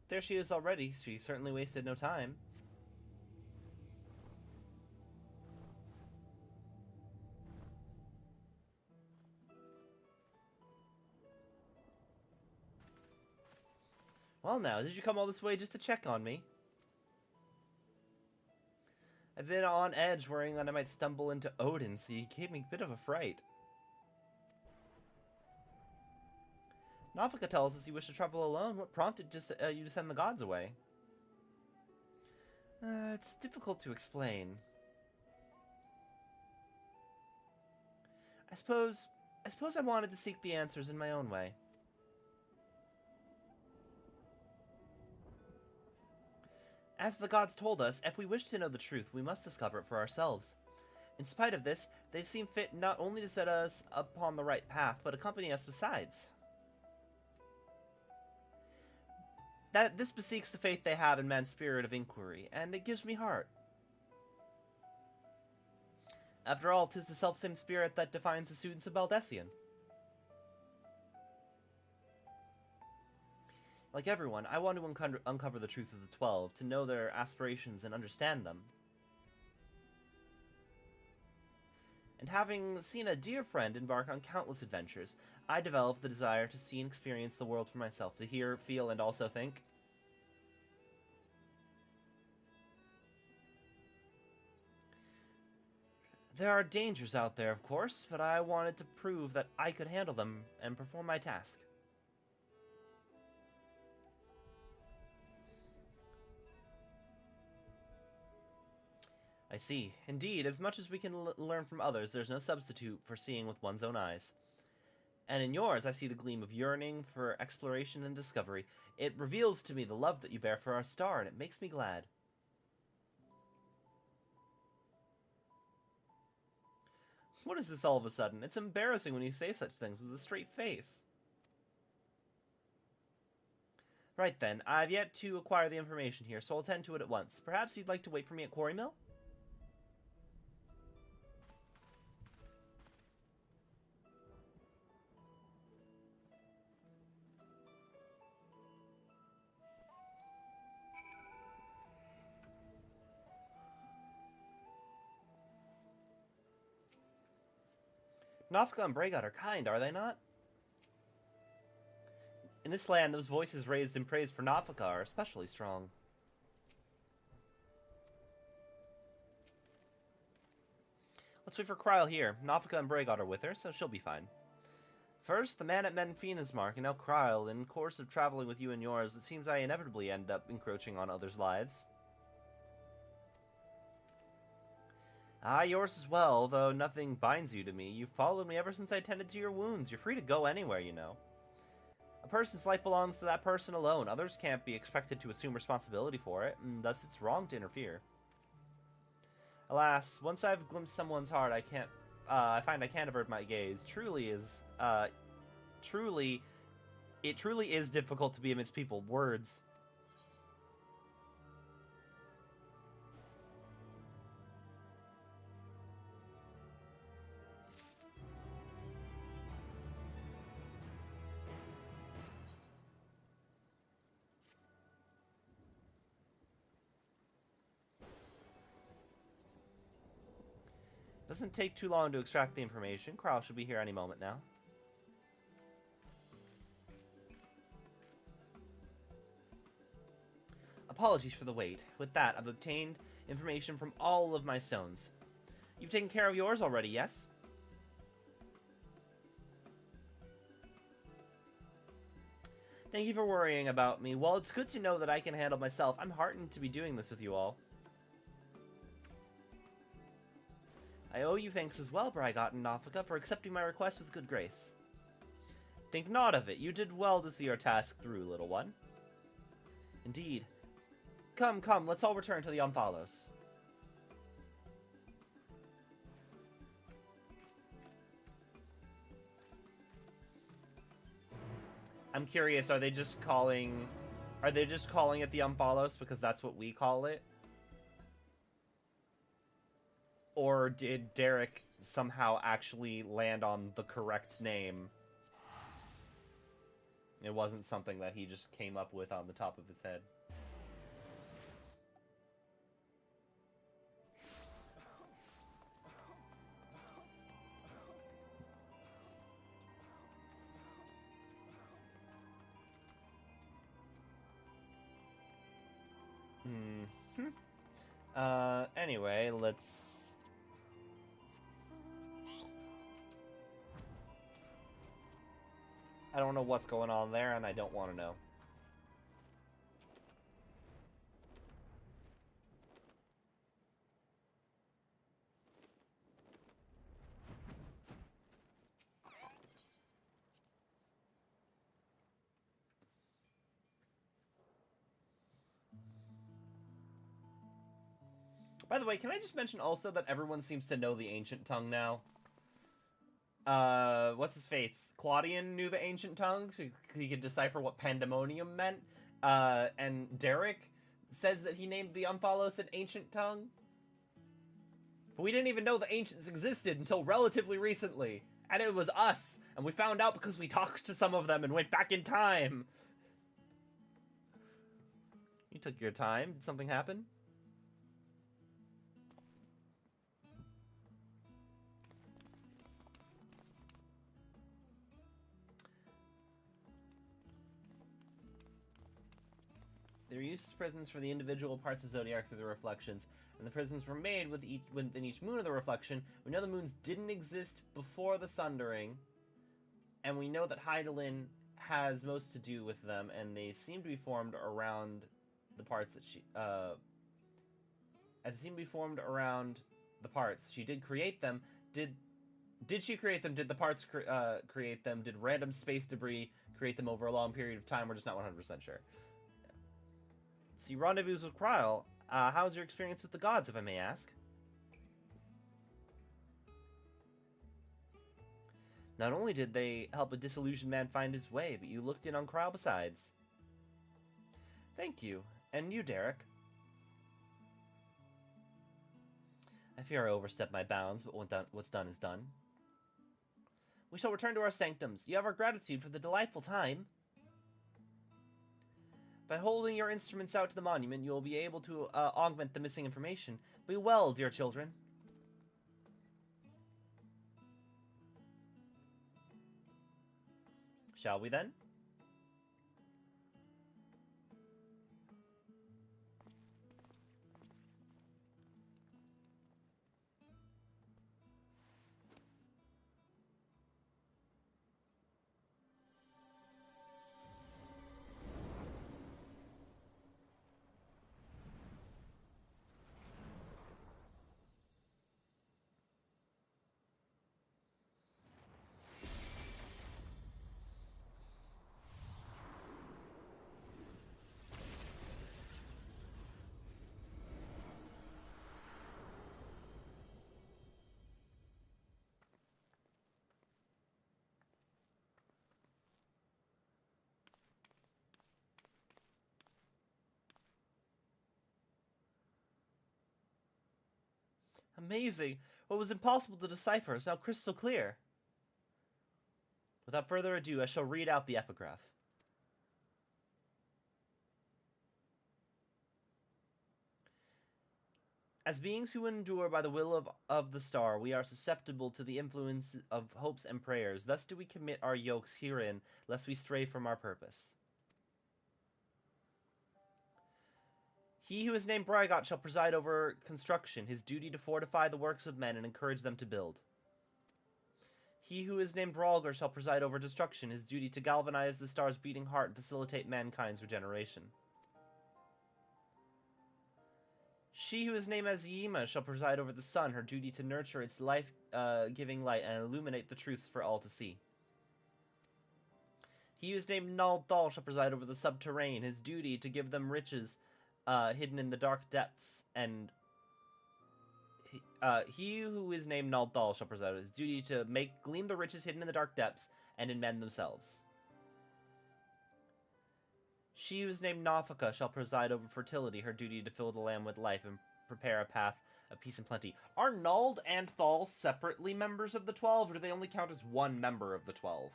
There she is already. She certainly wasted no time. Well now, did you come all this way just to check on me? I've been on edge worrying that I might stumble into Odin, so you gave me a bit of a fright. Nafika tells us you wish to travel alone. What prompted you to send the gods away? It's difficult to explain. I suppose I wanted to seek the answers in my own way. As the gods told us, if we wish to know the truth, we must discover it for ourselves. In spite of this, they've seen fit not only to set us upon the right path, but accompany us besides. This beseeks the faith they have in man's spirit of inquiry, and it gives me heart. After all, 'tis the selfsame spirit that defines the students of Baldesion. Like everyone, I want to uncover the truth of the 12, to know their aspirations and understand them. And having seen a dear friend embark on countless adventures, I developed the desire to see and experience the world for myself, to hear, feel, and also think. There are dangers out there, of course, but I wanted to prove that I could handle them and perform my task. I see. Indeed, as much as we can learn from others, there's no substitute for seeing with one's own eyes. And in yours, I see the gleam of yearning for exploration and discovery. It reveals to me the love that you bear for our star, and it makes me glad. What is this all of a sudden? It's embarrassing when you say such things with a straight face. Right then, I've yet to acquire the information here, so I'll tend to it at once. Perhaps you'd like to wait for me at Quarry Mill? Nafka and Braegot are kind, are they not? In this land, those voices raised in praise for Nafka are especially strong. Let's wait for Kryle here. Nafka and Braegot are with her, so she'll be fine. First, the man at Menfina's mark, and now Kryle. In course of traveling with you and yours, it seems I inevitably end up encroaching on others' lives. Ah, yours as well, though nothing binds you to me. You've followed me ever since I tended to your wounds. You're free to go anywhere, you know. A person's life belongs to that person alone. Others can't be expected to assume responsibility for it, and thus it's wrong to interfere. Alas, once I've glimpsed someone's heart, I find I can't avert my gaze. It truly is difficult to be amidst people. Words. Doesn't take too long to extract the information. Carl should be here any moment now. Apologies for the wait. With that, I've obtained information from all of my stones. You've taken care of yours already, yes? Thank you for worrying about me. Well, it's good to know that I can handle myself. I'm heartened to be doing this with you all. I owe you thanks as well, Brygot and Nafika, for accepting my request with good grace. Think not of it. You did well to see your task through, little one. Indeed. Come, come, let's all return to the Omphalos. I'm curious, are they just calling it the Omphalos because that's what we call it? Or did Derek somehow actually land on the correct name? It wasn't something that he just came up with on the top of his head. Anyway, let's... I don't know what's going on there, and I don't want to know. By the way, can I just mention also that everyone seems to know the ancient tongue now? What's his face? Claudian knew the ancient tongue, so he could decipher what pandemonium meant. And Derek says that he named the Omphalos an ancient tongue. But we didn't even know the ancients existed until relatively recently. And it was us, and we found out because we talked to some of them and went back in time. You took your time. Did something happen? They were used as prisons for the individual parts of Zodiac through the reflections, and the prisons were made within each moon of the reflection. We know the moons didn't exist before the sundering, and we know that Heidelin has most to do with them, and they seem to be formed around the parts that she, as it seemed to be formed around the parts. She did create them. Did she create them? Did the parts create them? Did random space debris create them over a long period of time? We're just not 100% sure. So you rendezvous with Kryl. How's your experience with the gods, if I may ask? Not only did they help a disillusioned man find his way, but you looked in on Kryl besides. Thank you. And you, Derek. I fear I overstepped my bounds, but what's done is done. We shall return to our sanctums. You have our gratitude for the delightful time. By holding your instruments out to the monument, you will be able to augment the missing information. Be well, dear children. Shall we then? Amazing. What was impossible to decipher is now crystal clear. Without further ado, I shall read out the epigraph. As beings who endure by the will of the star, we are susceptible to the influence of hopes and prayers. Thus do we commit our yokes herein, lest we stray from our purpose. He who is named Brygot shall preside over construction, his duty to fortify the works of men and encourage them to build. He who is named Ralgar shall preside over destruction, his duty to galvanize the star's beating heart and facilitate mankind's regeneration. She who is named Azima shall preside over the sun, her duty to nurture its life-giving light and illuminate the truths for all to see. He who is named Naldal shall preside over the subterranean, his duty to give them riches hidden in the dark depths, and he who is named Naldal shall preside over his duty to glean the riches hidden in the dark depths and in men themselves. She who is named Nafaka shall preside over fertility, her duty to fill the land with life and prepare a path of peace and plenty. Are Nald and Thal separately members of the 12, or do they only count as one member of the 12?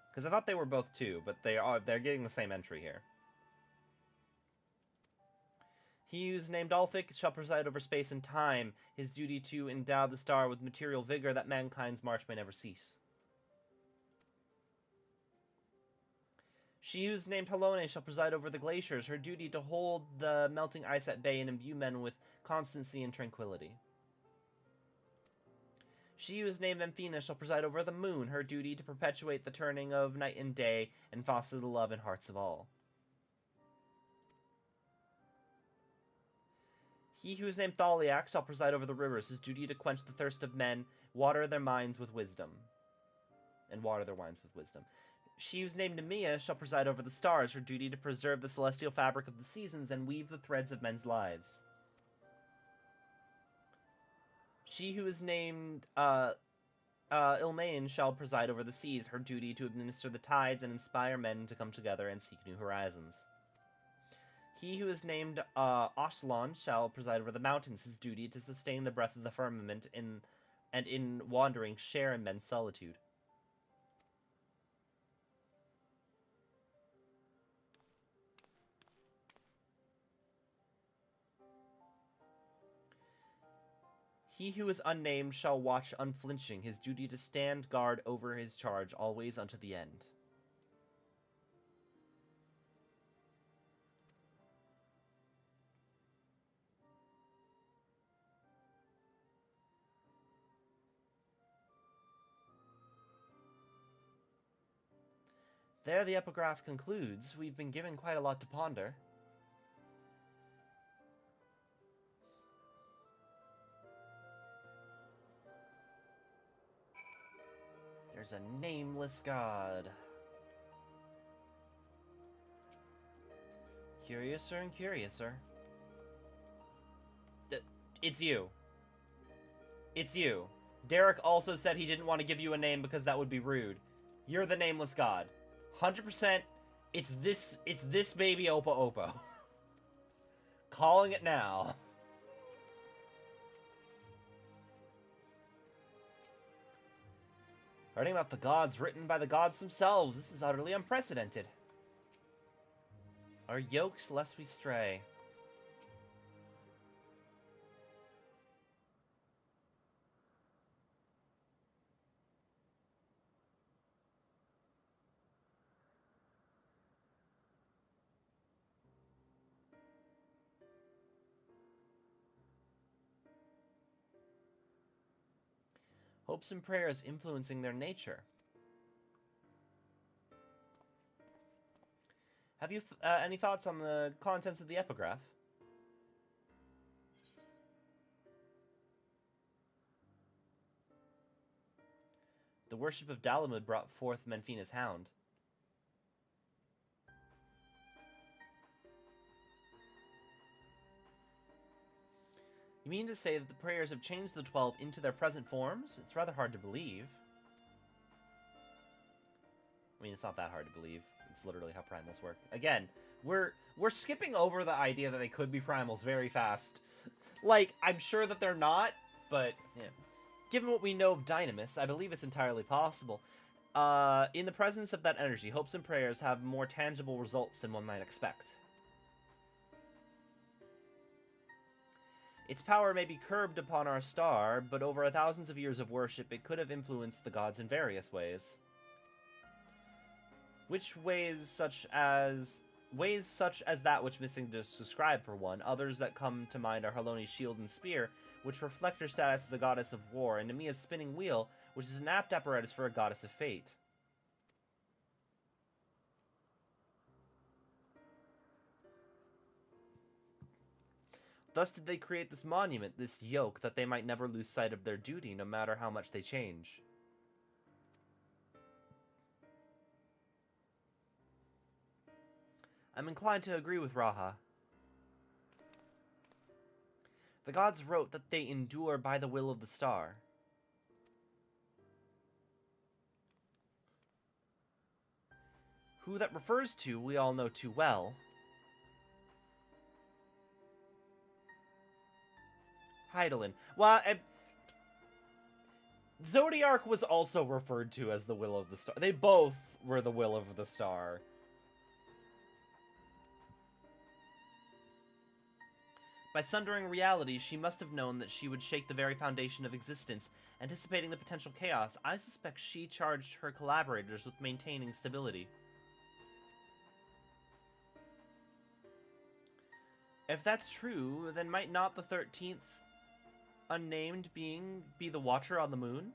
Because I thought they were both two, but they're getting the same entry here. He who is named Althik shall preside over space and time, his duty to endow the star with material vigor that mankind's march may never cease. She who is named Halone shall preside over the glaciers, her duty to hold the melting ice at bay and imbue men with constancy and tranquility. She who is named Amphina shall preside over the moon, her duty to perpetuate the turning of night and day and foster the love in hearts of all. He who is named Thaliak shall preside over the rivers, his duty to quench the thirst of men, water their minds with wisdom. And water their wines with wisdom. She who is named Nemea shall preside over the stars, her duty to preserve the celestial fabric of the seasons and weave the threads of men's lives. She who is named Ilmain shall preside over the seas, her duty to administer the tides and inspire men to come together and seek new horizons. He who is named Ashlon shall preside over the mountains, his duty to sustain the breath of the firmament and in wandering share in men's solitude. He who is unnamed shall watch unflinching, his duty to stand guard over his charge always unto the end. There the epigraph concludes. We've been given quite a lot to ponder. There's a nameless god. Curiouser and curiouser. It's you. It's you. Derek also said he didn't want to give you a name because that would be rude. You're the nameless god. 100%, it's this baby Opa Opa. Calling it now. Writing about the gods written by the gods themselves. This is utterly unprecedented. Our yokes lest we stray. Hopes and prayers influencing their nature. Have you any thoughts on the contents of the epigraph? The worship of Dalamud brought forth Menfina's hound. You mean to say that the prayers have changed the 12 into their present forms? It's rather hard to believe. I mean, it's not that hard to believe. It's literally how primals work. Again, we're skipping over the idea that they could be primals very fast. Like, I'm sure that they're not, but yeah. Given what we know of Dynamis, I believe it's entirely possible. In the presence of that energy, hopes and prayers have more tangible results than one might expect. Its power may be curbed upon our star, but over thousands of years of worship, it could have influenced the gods in various ways. Ways such as that which Missing described for one. Others that come to mind are Haloni's shield and spear, which reflect her status as a goddess of war, and Nemia's spinning wheel, which is an apt apparatus for a goddess of fate. Thus did they create this monument, this yoke, that they might never lose sight of their duty, no matter how much they change. I'm inclined to agree with Raha. The gods wrote that they endure by the will of the star. Who that refers to, we all know too well. Hydaelyn. Well, Zodiark was also referred to as the will of the star. They both were the will of the star. By sundering reality, she must have known that she would shake the very foundation of existence. Anticipating the potential chaos, I suspect she charged her collaborators with maintaining stability. If that's true, then might not the 13th unnamed being be the Watcher on the Moon?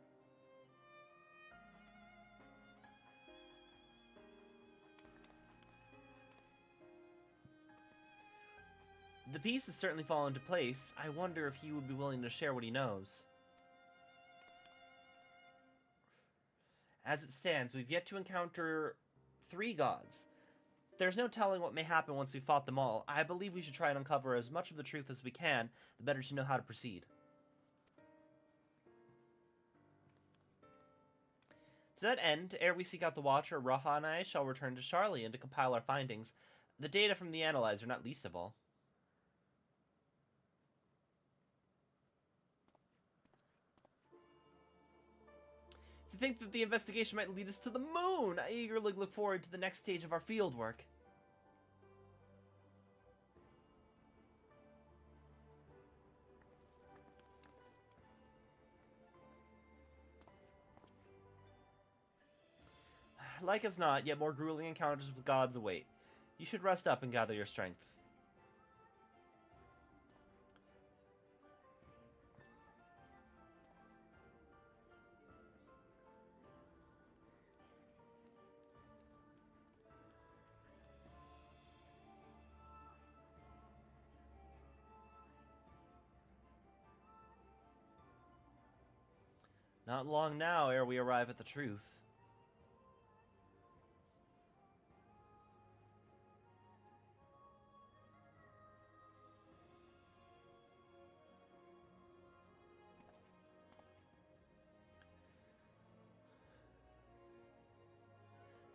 The pieces certainly fall into place. I wonder if he would be willing to share what he knows. As it stands, we've yet to encounter 3 gods. There's no telling what may happen once we've fought them all. I believe we should try and uncover as much of the truth as we can, the better to know how to proceed. To that end, ere we seek out the Watcher, Raha and I shall return to Sharlayan to compile our findings, the data from the analyzer not least of all. To think that the investigation might lead us to the moon! I eagerly look forward to the next stage of our field work. Like as not, yet more grueling encounters with gods await. You should rest up and gather your strength. Not long now ere we arrive at the truth.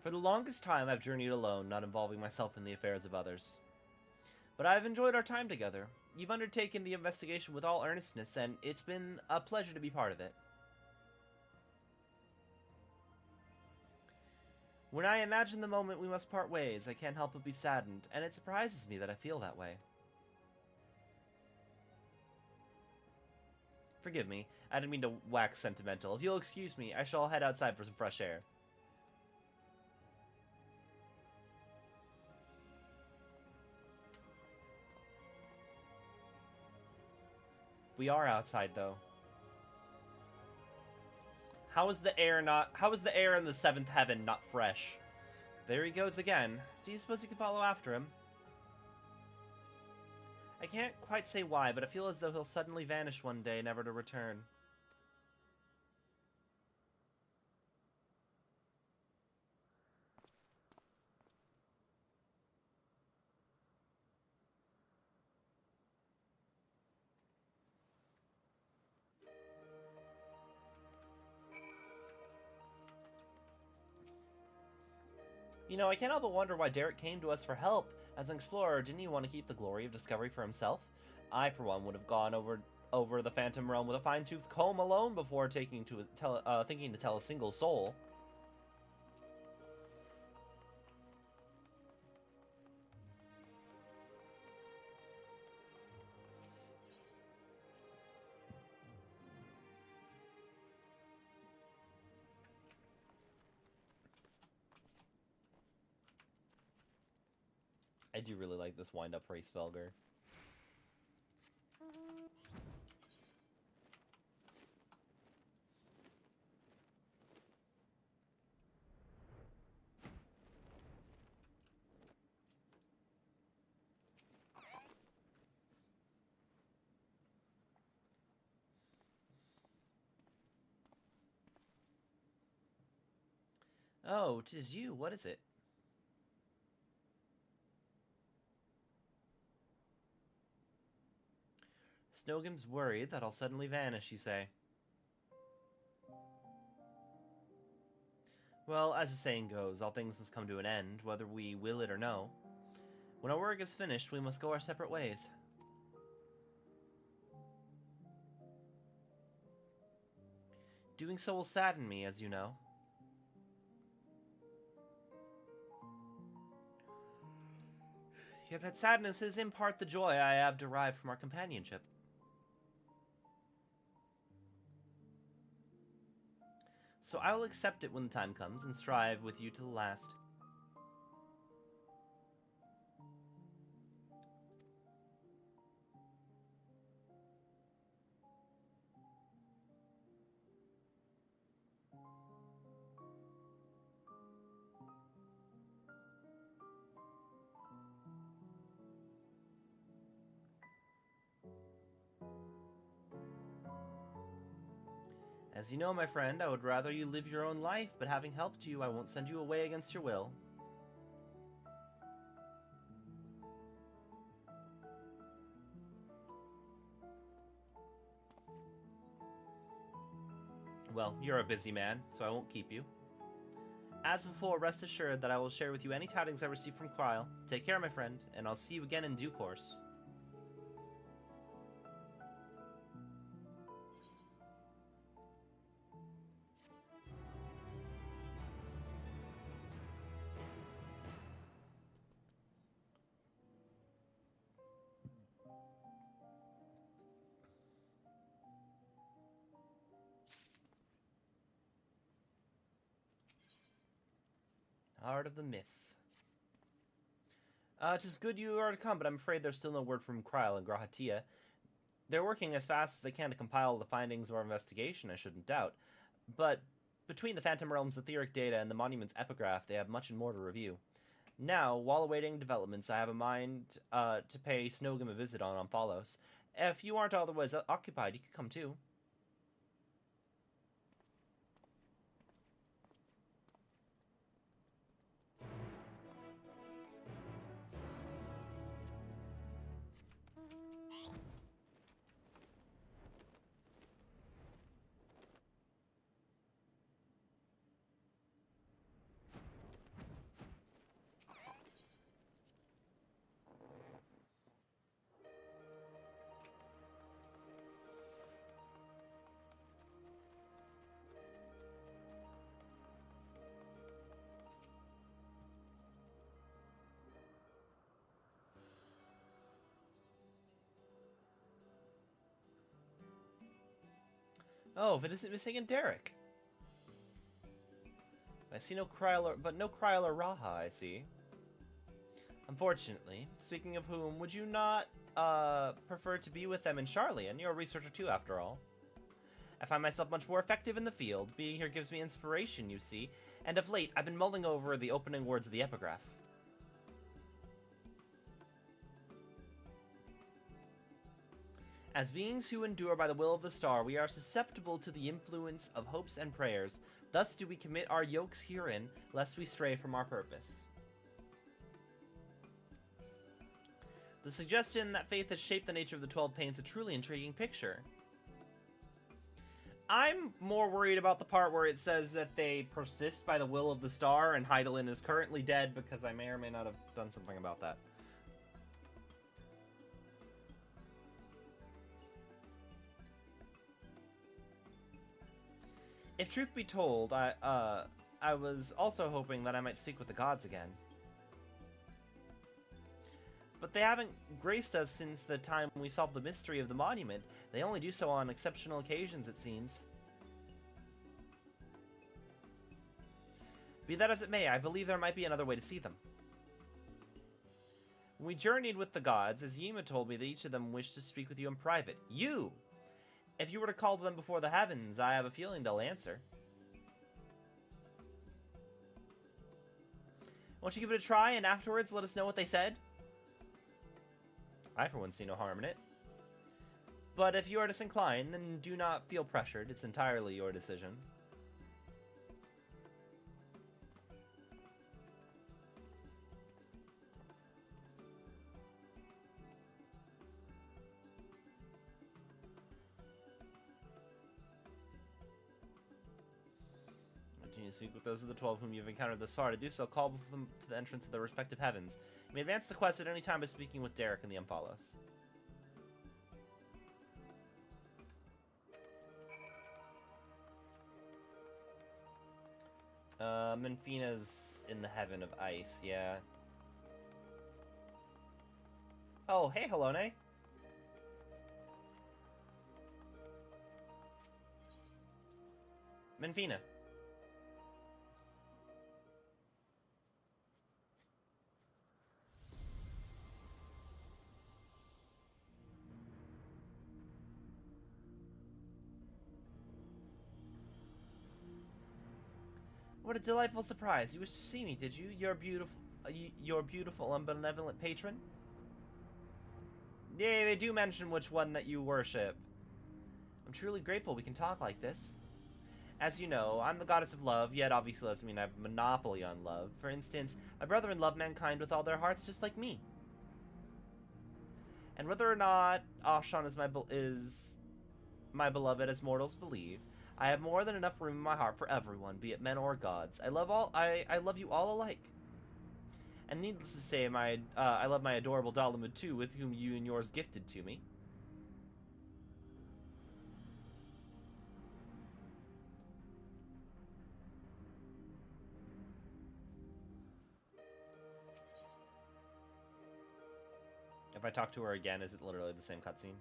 For the longest time I've journeyed alone, not involving myself in the affairs of others. But I've enjoyed our time together. You've undertaken the investigation with all earnestness, and it's been a pleasure to be part of it. When I imagine the moment we must part ways, I can't help but be saddened, and it surprises me that I feel that way. Forgive me, I didn't mean to wax sentimental. If you'll excuse me, I shall head outside for some fresh air. We are outside, though. How is the air in the 7th heaven not fresh? There he goes again. Do you suppose you can follow after him? I can't quite say why, but I feel as though he'll suddenly vanish one day, never to return. You know, I can't help but wonder why Derek came to us for help. As an explorer, didn't he want to keep the glory of discovery for himself? I, for one, would have gone over the Phantom Realm with a fine-tooth comb alone before thinking to tell a single soul. I do really like this wind-up race Velger. Oh, 'tis you. What is it? Snowgim's worried that I'll suddenly vanish, you say. Well, as the saying goes, all things must come to an end, whether we will it or no. When our work is finished, we must go our separate ways. Doing so will sadden me, as you know. Yet that sadness is in part the joy I have derived from our companionship. So I will accept it when the time comes and strive with you to the last. As you know, my friend, I would rather you live your own life, but having helped you, I won't send you away against your will. Well, you're a busy man, so I won't keep you. As before, rest assured that I will share with you any tidings I receive from Kryle. Take care, my friend, and I'll see you again in due course. Art of the Myth. 'Tis good you are to come, but I'm afraid there's still no word from Kryle and Grahatia. They're working as fast as they can to compile the findings of our investigation, I shouldn't doubt. But between the Phantom Realm's etheric data and the Monument's epigraph, they have much and more to review. Now, while awaiting developments, I have a mind to pay Snowgim a visit on Omphalos. If you aren't otherwise occupied, you could come too. Oh, if it isn't missing in Derek. I see no Kryle but no Kryle or Raha, I see. Unfortunately, speaking of whom, would you not, prefer to be with them in Charlian? You're a researcher too, after all. I find myself much more effective in the field. Being here gives me inspiration, you see. And of late, I've been mulling over the opening words of the epigraph. As beings who endure by the will of the star, we are susceptible to the influence of hopes and prayers. Thus do we commit our yokes herein, lest we stray from our purpose. The suggestion that faith has shaped the nature of the 12 paints a truly intriguing picture. I'm more worried about the part where it says that they persist by the will of the star and Hydaelyn is currently dead, because I may or may not have done something about that. If truth be told, I was also hoping that I might speak with the gods again. But they haven't graced us since the time we solved the mystery of the monument. They only do so on exceptional occasions, it seems. Be that as it may, I believe there might be another way to see them. We journeyed with the gods, as Yima told me that each of them wished to speak with you in private. You! If you were to call them before the heavens, I have a feeling they'll answer. Won't you give it a try, and afterwards let us know what they said? I, for one, see no harm in it. But if you are disinclined, then do not feel pressured. It's entirely your decision. Continue to speak with those of the 12 whom you have encountered thus far. To do so, call them to the entrance of their respective heavens. You may advance the quest at any time by speaking with Derek and the Umphalos. Menfina's in the heaven of ice, yeah. Oh, hey, Halone. Menfina. What a delightful surprise. You wished to see me, did you? Your beautiful and benevolent patron? Yay, they do mention which one that you worship. I'm truly grateful we can talk like this. As you know, I'm the goddess of love, yet obviously doesn't mean I have a monopoly on love. For instance, my brethren love mankind with all their hearts, just like me. And whether or not Ashan is my beloved as mortals believe, I have more than enough room in my heart for everyone, be it men or gods. I love you all alike. And needless to say, I love my adorable Dalamud too, with whom you and yours gifted to me. If I talk to her again, is it literally the same cutscene?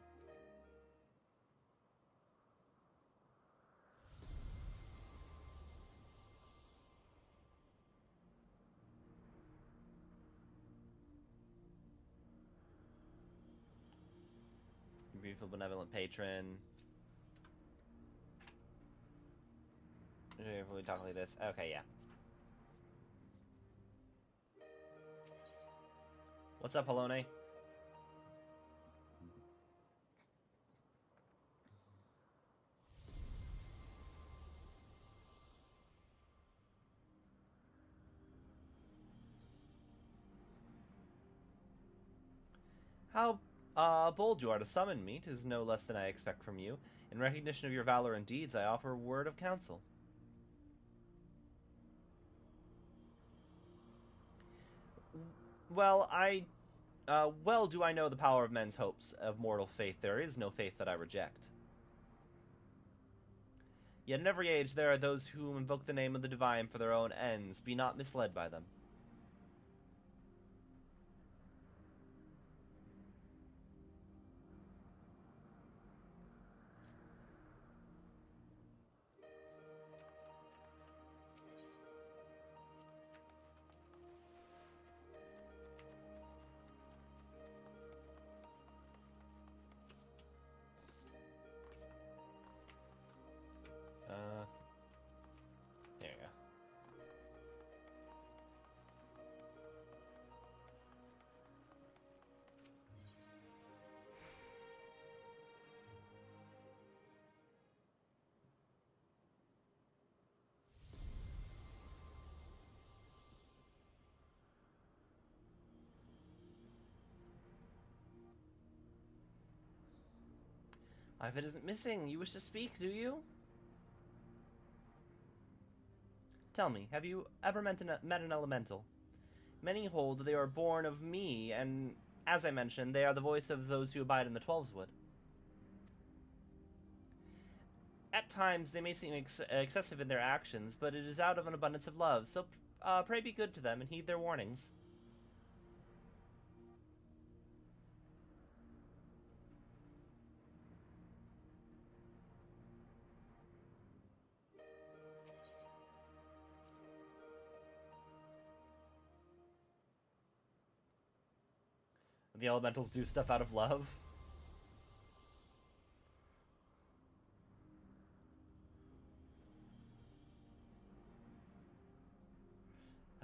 Beautiful, benevolent patron. If we talk like this. Okay, yeah. What's up, Halone? How bold you are to summon me. 'Tis no less than I expect from you. In recognition of your valor and deeds, I offer a word of counsel. Well, well do I know the power of men's hopes, of mortal faith. There is no faith that I reject. Yet in every age there are those who invoke the name of the divine for their own ends. Be not misled by them. There you go. If it isn't missing, you wish to speak, do you? Tell me, have you ever met an elemental? Many hold that they are born of me, and, as I mentioned, they are the voice of those who abide in the Twelveswood. At times, they may seem excessive in their actions, but it is out of an abundance of love, so pray be good to them and heed their warnings. The elementals do stuff out of love.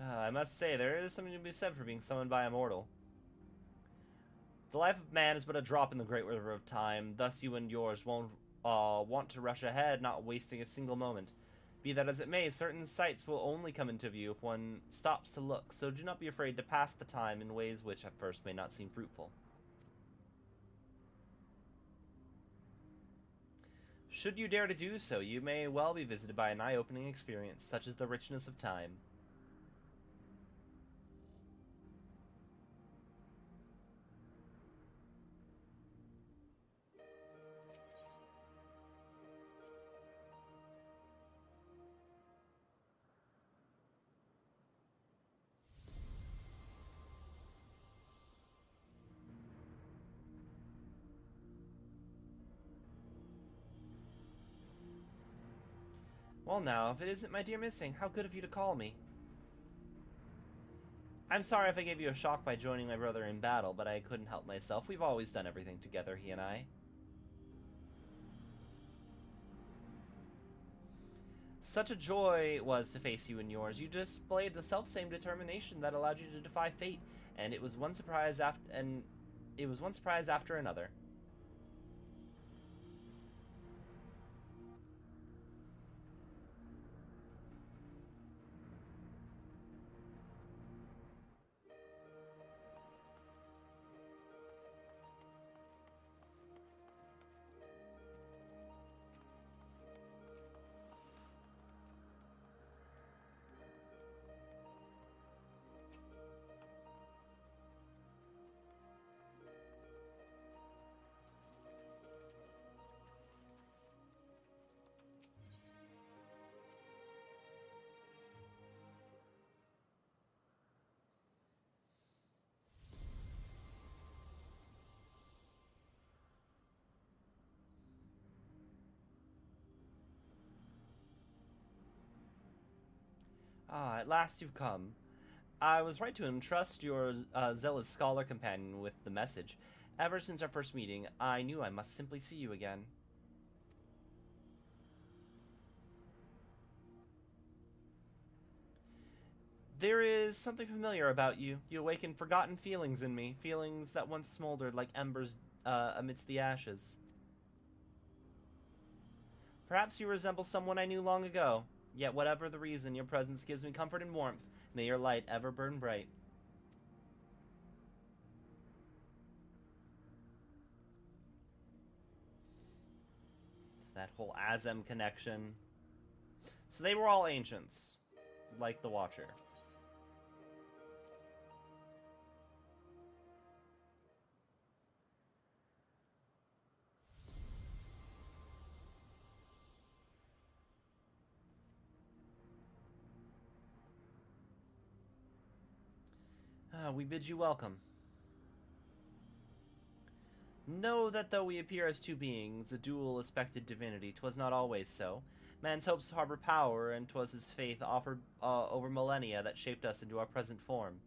I must say, there is something to be said for being summoned by a mortal. The life of man is but a drop in the great river of time, thus you and yours won't want to rush ahead, not wasting a single moment. Be that as it may, certain sights will only come into view if one stops to look, so do not be afraid to pass the time in ways which at first may not seem fruitful. Should you dare to do so, you may well be visited by an eye-opening experience, such as the richness of time. Well now, if it isn't my dear Missing, how good of you to call me. I'm sorry if I gave you a shock by joining my brother in battle, but I couldn't help myself. We've always done everything together, he and I. Such a joy it was to face you and yours. You displayed the self-same determination that allowed you to defy fate, and it was one surprise after another. Ah, at last you've come. I was right to entrust your zealous scholar companion with the message. Ever since our first meeting, I knew I must simply see you again. There is something familiar about you. You awaken forgotten feelings in me, feelings that once smoldered like embers amidst the ashes. Perhaps you resemble someone I knew long ago. Yet whatever the reason, your presence gives me comfort and warmth. May your light ever burn bright. It's that whole Azem connection. So they were all ancients, like the Watcher. We bid you welcome. Know that though we appear as two beings, a dual-aspected divinity, 'twas not always so. Man's hopes harbor power, and 'twas his faith offered over millennia that shaped us into our present form.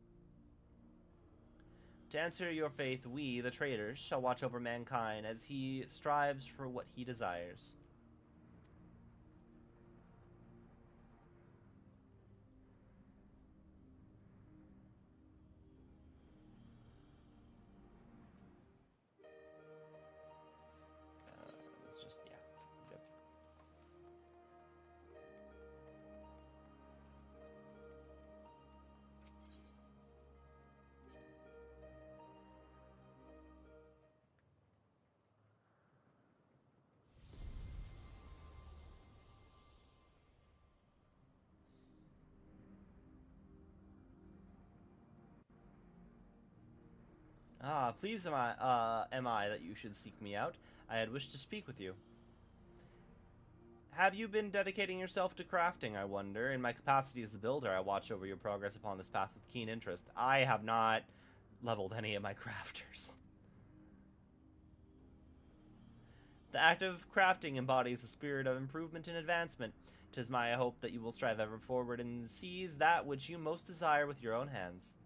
To answer your faith, we, the traitors, shall watch over mankind as he strives for what he desires. Ah, pleased am I that you should seek me out. I had wished to speak with you. Have you been dedicating yourself to crafting, I wonder? In my capacity as the builder, I watch over your progress upon this path with keen interest. I have not leveled any of my crafters. The act of crafting embodies a spirit of improvement and advancement. 'Tis my hope that you will strive ever forward and seize that which you most desire with your own hands.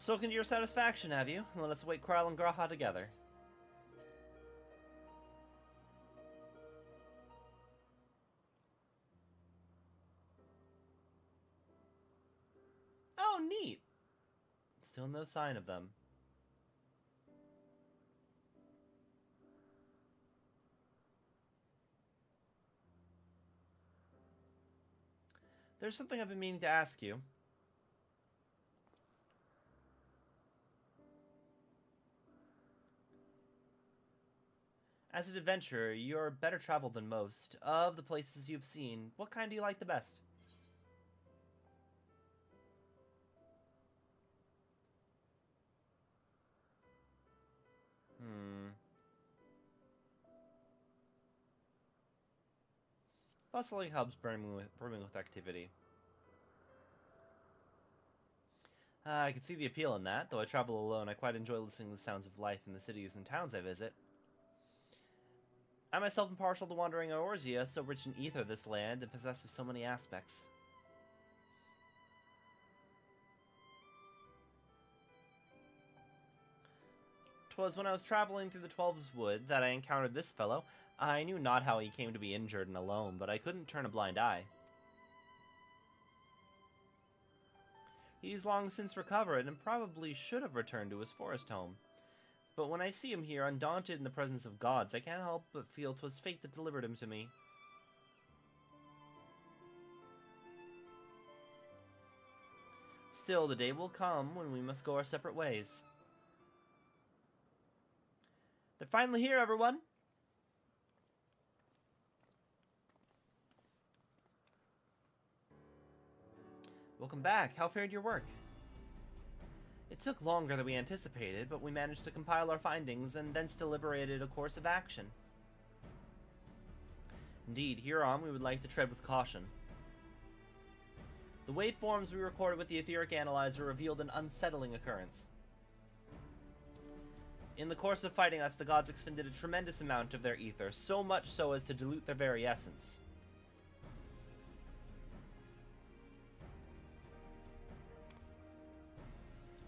Spoken to your satisfaction, have you? Let us await Kral and Graha together. Oh, neat! Still no sign of them. There's something I've been meaning to ask you. As an adventurer, you're better traveled than most. Of the places you've seen, what kind do you like the best? Bustling hubs brimming with activity. I can see the appeal in that. Though I travel alone, I quite enjoy listening to the sounds of life in the cities and towns I visit. I myself am partial to wandering Eorzea, so rich in ether this land and possessed with so many aspects. "'Twas when I was traveling through the Twelves Wood that I encountered this fellow. I knew not how he came to be injured and alone, but I couldn't turn a blind eye. He's long since recovered and probably should have returned to his forest home. But when I see him here, undaunted in the presence of gods, I can't help but feel 'twas fate that delivered him to me. Still, the day will come when we must go our separate ways." They're finally here, everyone! Welcome back. How fared your work? It took longer than we anticipated, but we managed to compile our findings and thence deliberated a course of action. Indeed, hereon we would like to tread with caution. The waveforms we recorded with the etheric analyzer revealed an unsettling occurrence. In the course of fighting us, the gods expended a tremendous amount of their ether, so much so as to dilute their very essence.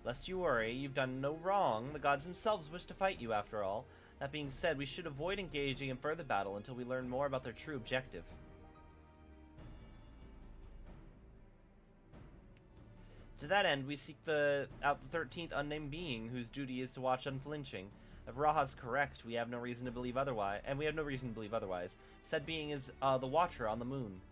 Lest you worry, you've done no wrong. The gods themselves wish to fight you, after all. That being said, we should avoid engaging in further battle until we learn more about their true objective. To that end, we seek out the 13th unnamed being, whose duty is to watch unflinching. If Raha's correct, we have no reason to believe otherwise, and we have no reason to believe otherwise. Said being is the Watcher on the moon.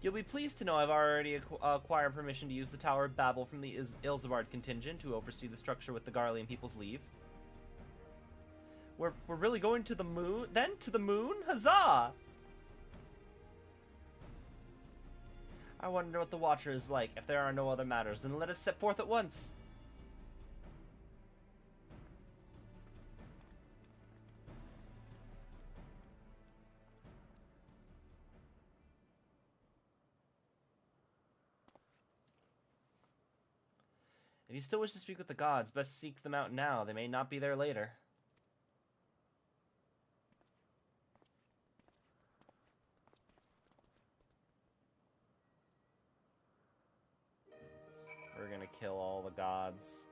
You'll be pleased to know I've already acquired permission to use the Tower of Babel from the Ilzabard contingent to oversee the structure with the Garlean people's leave. We're really going to the moon? Then to the moon? Huzzah! I wonder what the Watcher is like. If there are no other matters, then let us set forth at once. If you still wish to speak with the gods, best seek them out now. They may not be there later. We're gonna kill all the gods.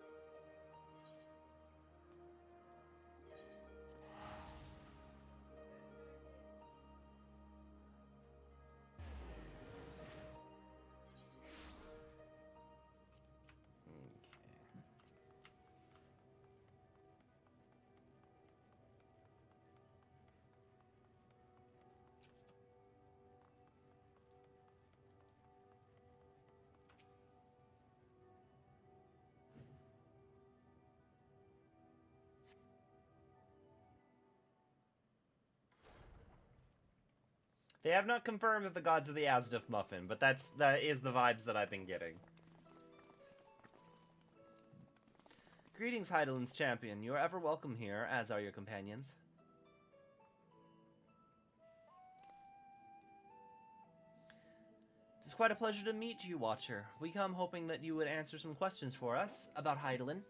They have not confirmed that the gods are the Asduf Muffin, but that is the vibes that I've been getting. Greetings, Heidelin's champion. You are ever welcome here, as are your companions. It is quite a pleasure to meet you, Watcher. We come hoping that you would answer some questions for us about Heidelin.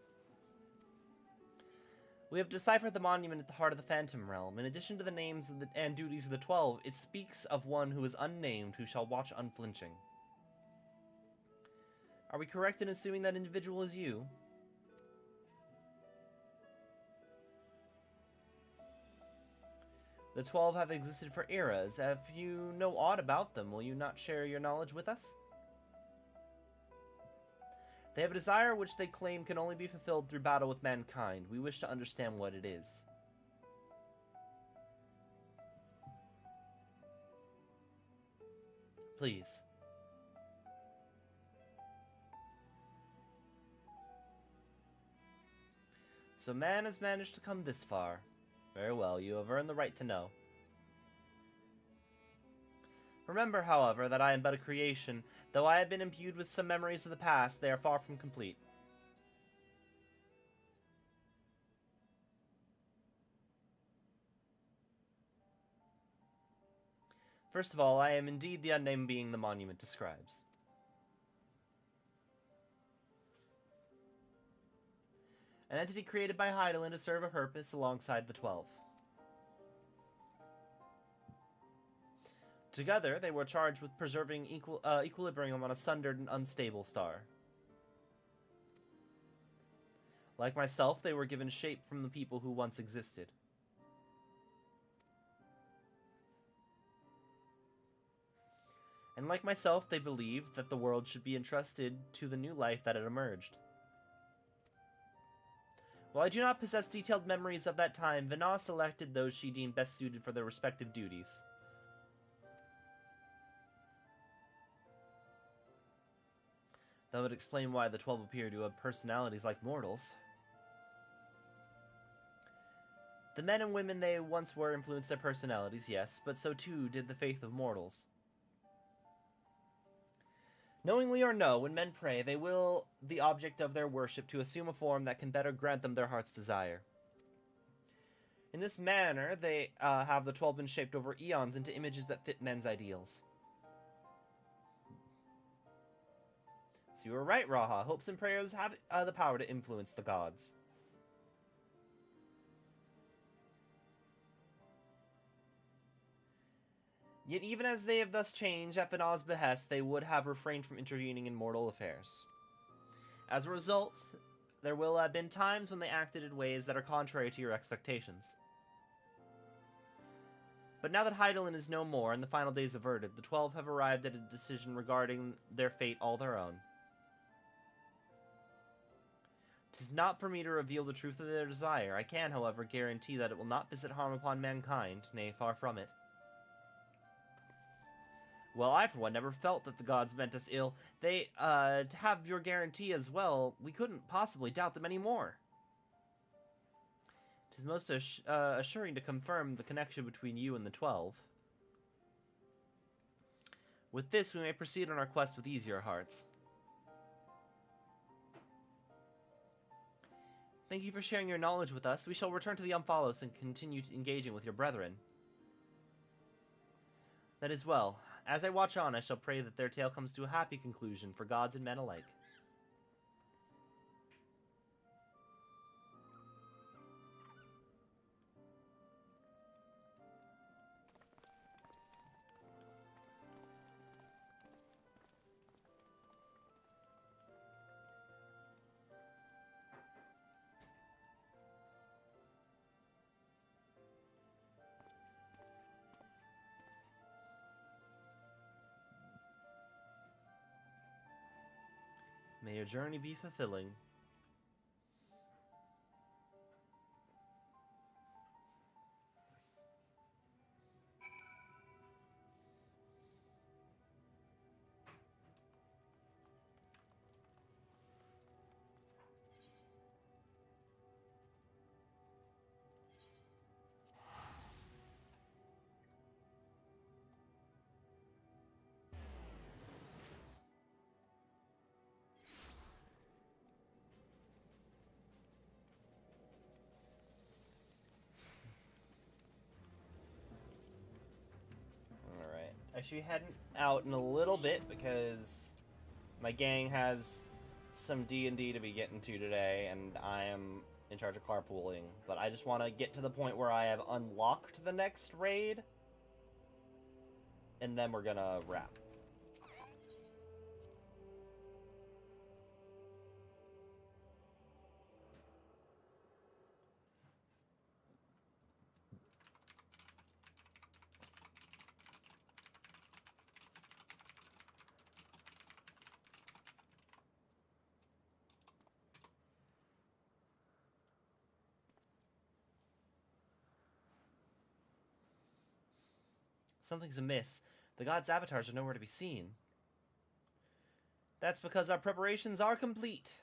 We have deciphered the monument at the heart of the Phantom Realm. In addition to the names and duties of the 12, it speaks of one who is unnamed who shall watch unflinching. Are we correct in assuming that individual is you? The 12 have existed for eras. If you know aught about them, will you not share your knowledge with us? They have a desire which they claim can only be fulfilled through battle with mankind. We wish to understand what it is. Please. So man has managed to come this far. Very well, you have earned the right to know. Remember, however, that I am but a creation. Though I have been imbued with some memories of the past, they are far from complete. First of all, I am indeed the unnamed being the monument describes. An entity created by Hydaelyn to serve a purpose alongside the 12. Together, they were charged with preserving equilibrium on a sundered and unstable star. Like myself, they were given shape from the people who once existed. And like myself, they believed that the world should be entrusted to the new life that had emerged. While I do not possess detailed memories of that time, Vana selected those she deemed best suited for their respective duties. That would explain why the 12 appear to have personalities like mortals. The men and women they once were influenced their personalities, yes, but so too did the faith of mortals. Knowingly or no, when men pray, they will the object of their worship to assume a form that can better grant them their heart's desire. In this manner, they have the 12 been shaped over eons into images that fit men's ideals. So you were right, Raha. Hopes and prayers have the power to influence the gods. Yet even as they have thus changed at Vana's behest, they would have refrained from intervening in mortal affairs. As a result, there will have been times when they acted in ways that are contrary to your expectations. But now that Hydaelyn is no more and the final days averted, the 12 have arrived at a decision regarding their fate all their own. 'Tis not for me to reveal the truth of their desire. I can, however, guarantee that it will not visit harm upon mankind, nay, far from it. Well, I, for one, never felt that the gods meant us ill. To have your guarantee as well, we couldn't possibly doubt them any more. 'Tis most assuring to confirm the connection between you and the 12. With this, we may proceed on our quest with easier hearts. Thank you for sharing your knowledge with us. We shall return to the Omphalos and continue engaging with your brethren. That is well. As I watch on, I shall pray that their tale comes to a happy conclusion for gods and men alike. May your journey be fulfilling. I should be heading out in a little bit because my gang has some D&D to be getting to today, and I am in charge of carpooling, but I just want to get to the point where I have unlocked the next raid, and then we're gonna wrap. Something's amiss. The gods' avatars are nowhere to be seen. That's because our preparations are complete.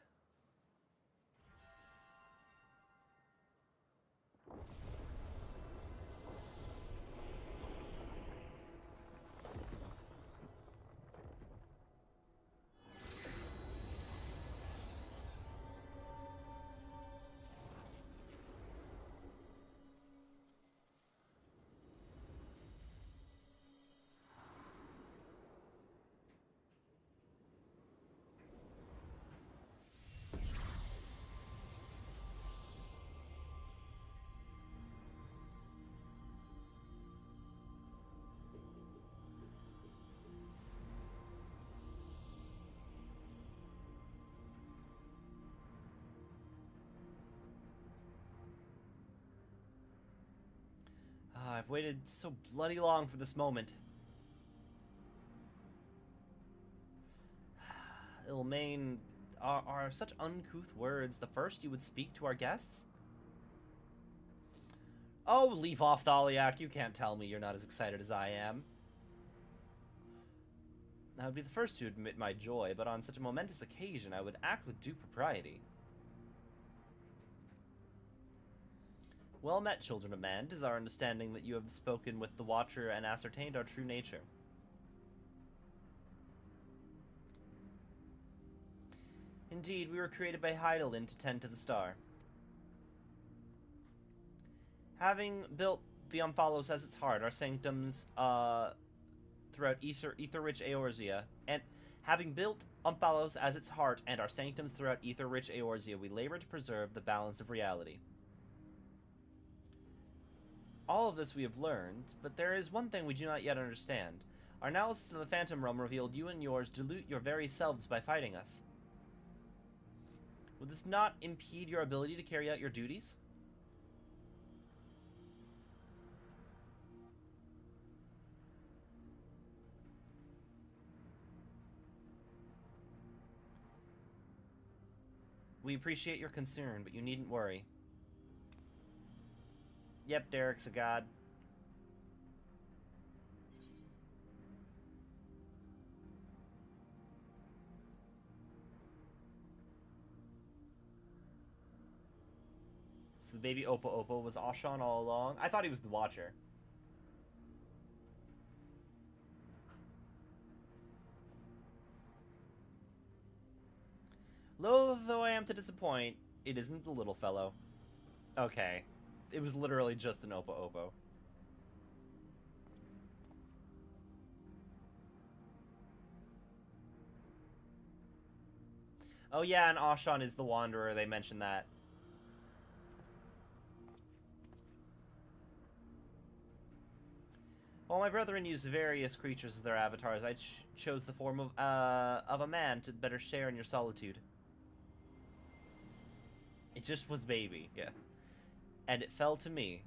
I've waited so bloody long for this moment. Ilmaine, are such uncouth words the first you would speak to our guests? Oh, leave off, Thaliak. You can't tell me you're not as excited as I am. I would be the first to admit my joy, but on such a momentous occasion, I would act with due propriety. Well met, children of man. 'Tis our understanding that you have spoken with the Watcher and ascertained our true nature. Indeed, we were created by Hydaelyn to tend to the star. Having built the Umphalos as its heart, our sanctums throughout ether-rich Eorzea, and having built Umphalos as its heart and our sanctums throughout ether-rich Eorzea, we labor to preserve the balance of reality. All of this we have learned, but there is one thing we do not yet understand. Our analysis of the Phantom Realm revealed you and yours dilute your very selves by fighting us. Would this not impede your ability to carry out your duties? We appreciate your concern, but you needn't worry. Yep, Derek's a god. So the baby Oppo Oppo was Ashan all along? I thought he was the Watcher. Loath though I am to disappoint, it isn't the little fellow. Okay. It was literally just an Oppo Oppo. Oh yeah, and Ashan is the Wanderer, they mentioned that. While my brethren used various creatures as their avatars, I chose the form of a man to better share in your solitude. It just was baby, yeah. And it fell to me.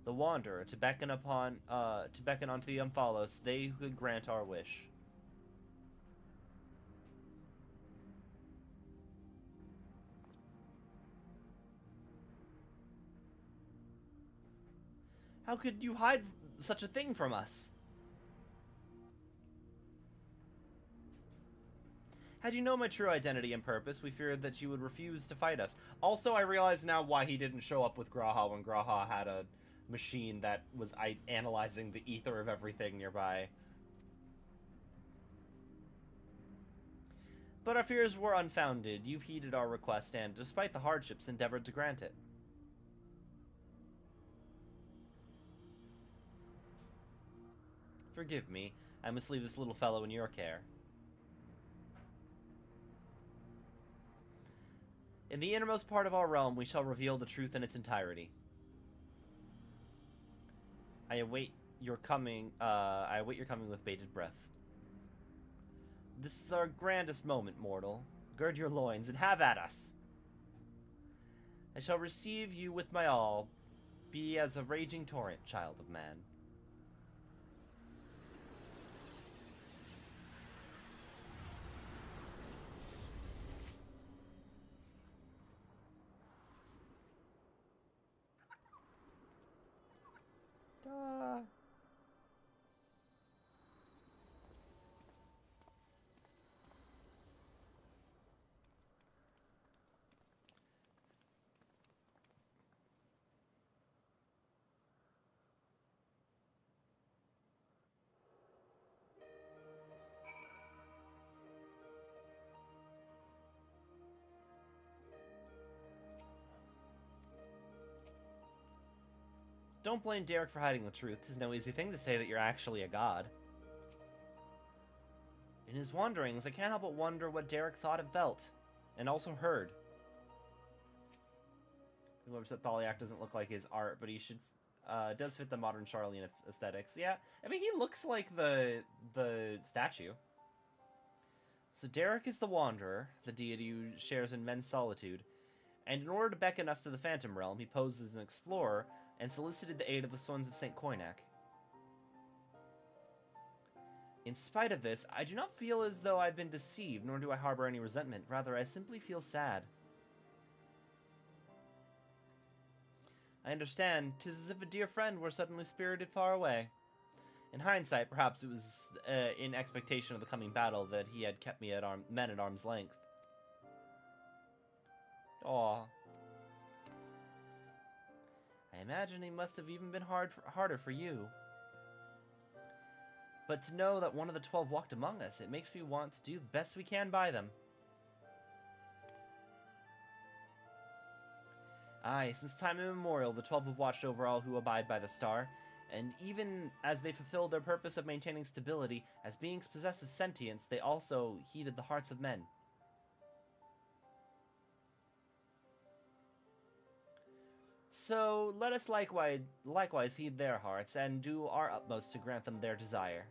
The Wanderer, to beckon onto the Umphalos, they who could grant our wish. How could you hide such a thing from us? Had you known my true identity and purpose, we feared that you would refuse to fight us. Also, I realize now why he didn't show up with Graha when Graha had machine that was analyzing the ether of everything nearby. But our fears were unfounded. You've heeded our request and, despite the hardships, endeavored to grant it. Forgive me. I must leave this little fellow in your care. In the innermost part of our realm, we shall reveal the truth in its entirety. I await your coming with bated breath. This is our grandest moment, mortal. Gird your loins and have at us. I shall receive you with my all. Be as a raging torrent, child of man. Don't blame Derek for hiding the truth. 'Tis no easy thing to say that you're actually a god. In his wanderings, I can't help but wonder what Derek thought and felt, and also heard. People are upset Thaliak doesn't look like his art, but he should does fit the modern Charlian aesthetics. Yeah, I mean, he looks like the statue. So Derek is the Wanderer, the deity who shares in men's solitude, and in order to beckon us to the Phantom Realm, he posed as an explorer and solicited the aid of the Sons of St. Koinak. In spite of this, I do not feel as though I've been deceived, nor do I harbor any resentment. Rather, I simply feel sad. I understand. 'Tis as if a dear friend were suddenly spirited far away. In hindsight, perhaps it was in expectation of the coming battle that he had kept me at men at arm's length. Aww. I imagine he must have even been harder for you. But to know that one of the 12 walked among us, it makes me want to do the best we can by them. Aye, since time immemorial, the 12 have watched over all who abide by the star, and even as they fulfilled their purpose of maintaining stability, as beings possessed of sentience, they also heeded the hearts of men. So let us likewise heed their hearts, and do our utmost to grant them their desire.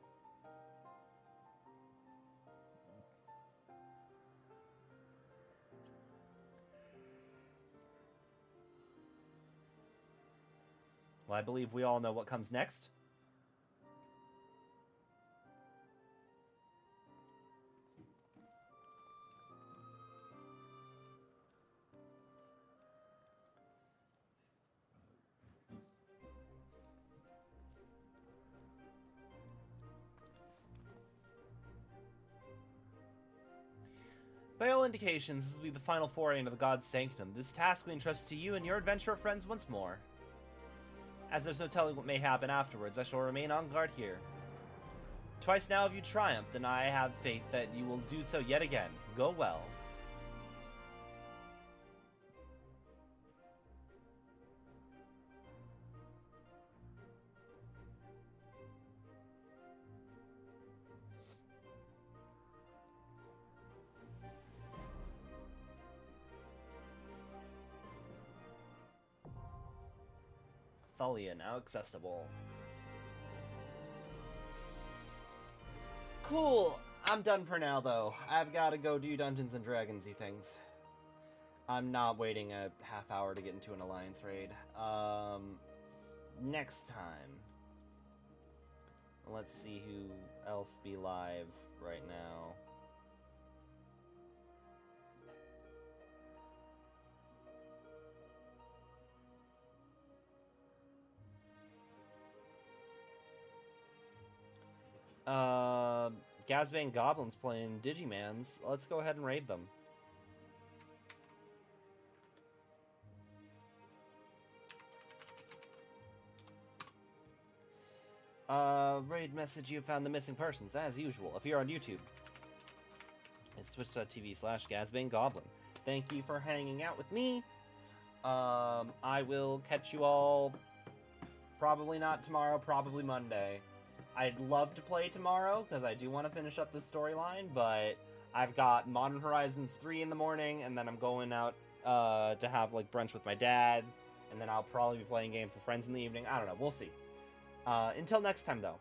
Well, I believe we all know what comes next. By all indications, this will be the final foray into the God's Sanctum. This task we entrust to you and your adventurer friends once more. As there's no telling what may happen afterwards, I shall remain on guard here. Twice now have you triumphed, and I have faith that you will do so yet again. Go well. Thalia now accessible. Cool. I'm done for now, though. I've got to go do Dungeons and Dragons-y things. I'm not waiting a half hour to get into an Alliance raid. Next time. Let's see who else be live right now. Gazbane Goblins playing Digimans. Let's go ahead and raid them. Raid message, you found the missing persons, as usual. If you're on YouTube, it's twitch.tv/GazbaneGoblin. Thank you for hanging out with me. I will catch you all probably not tomorrow, probably Monday. I'd love to play tomorrow, because I do want to finish up this storyline, but I've got Modern Horizons 3 in the morning, and then I'm going out to have, like, brunch with my dad, and then I'll probably be playing games with friends in the evening. I don't know, we'll see. Until next time, though,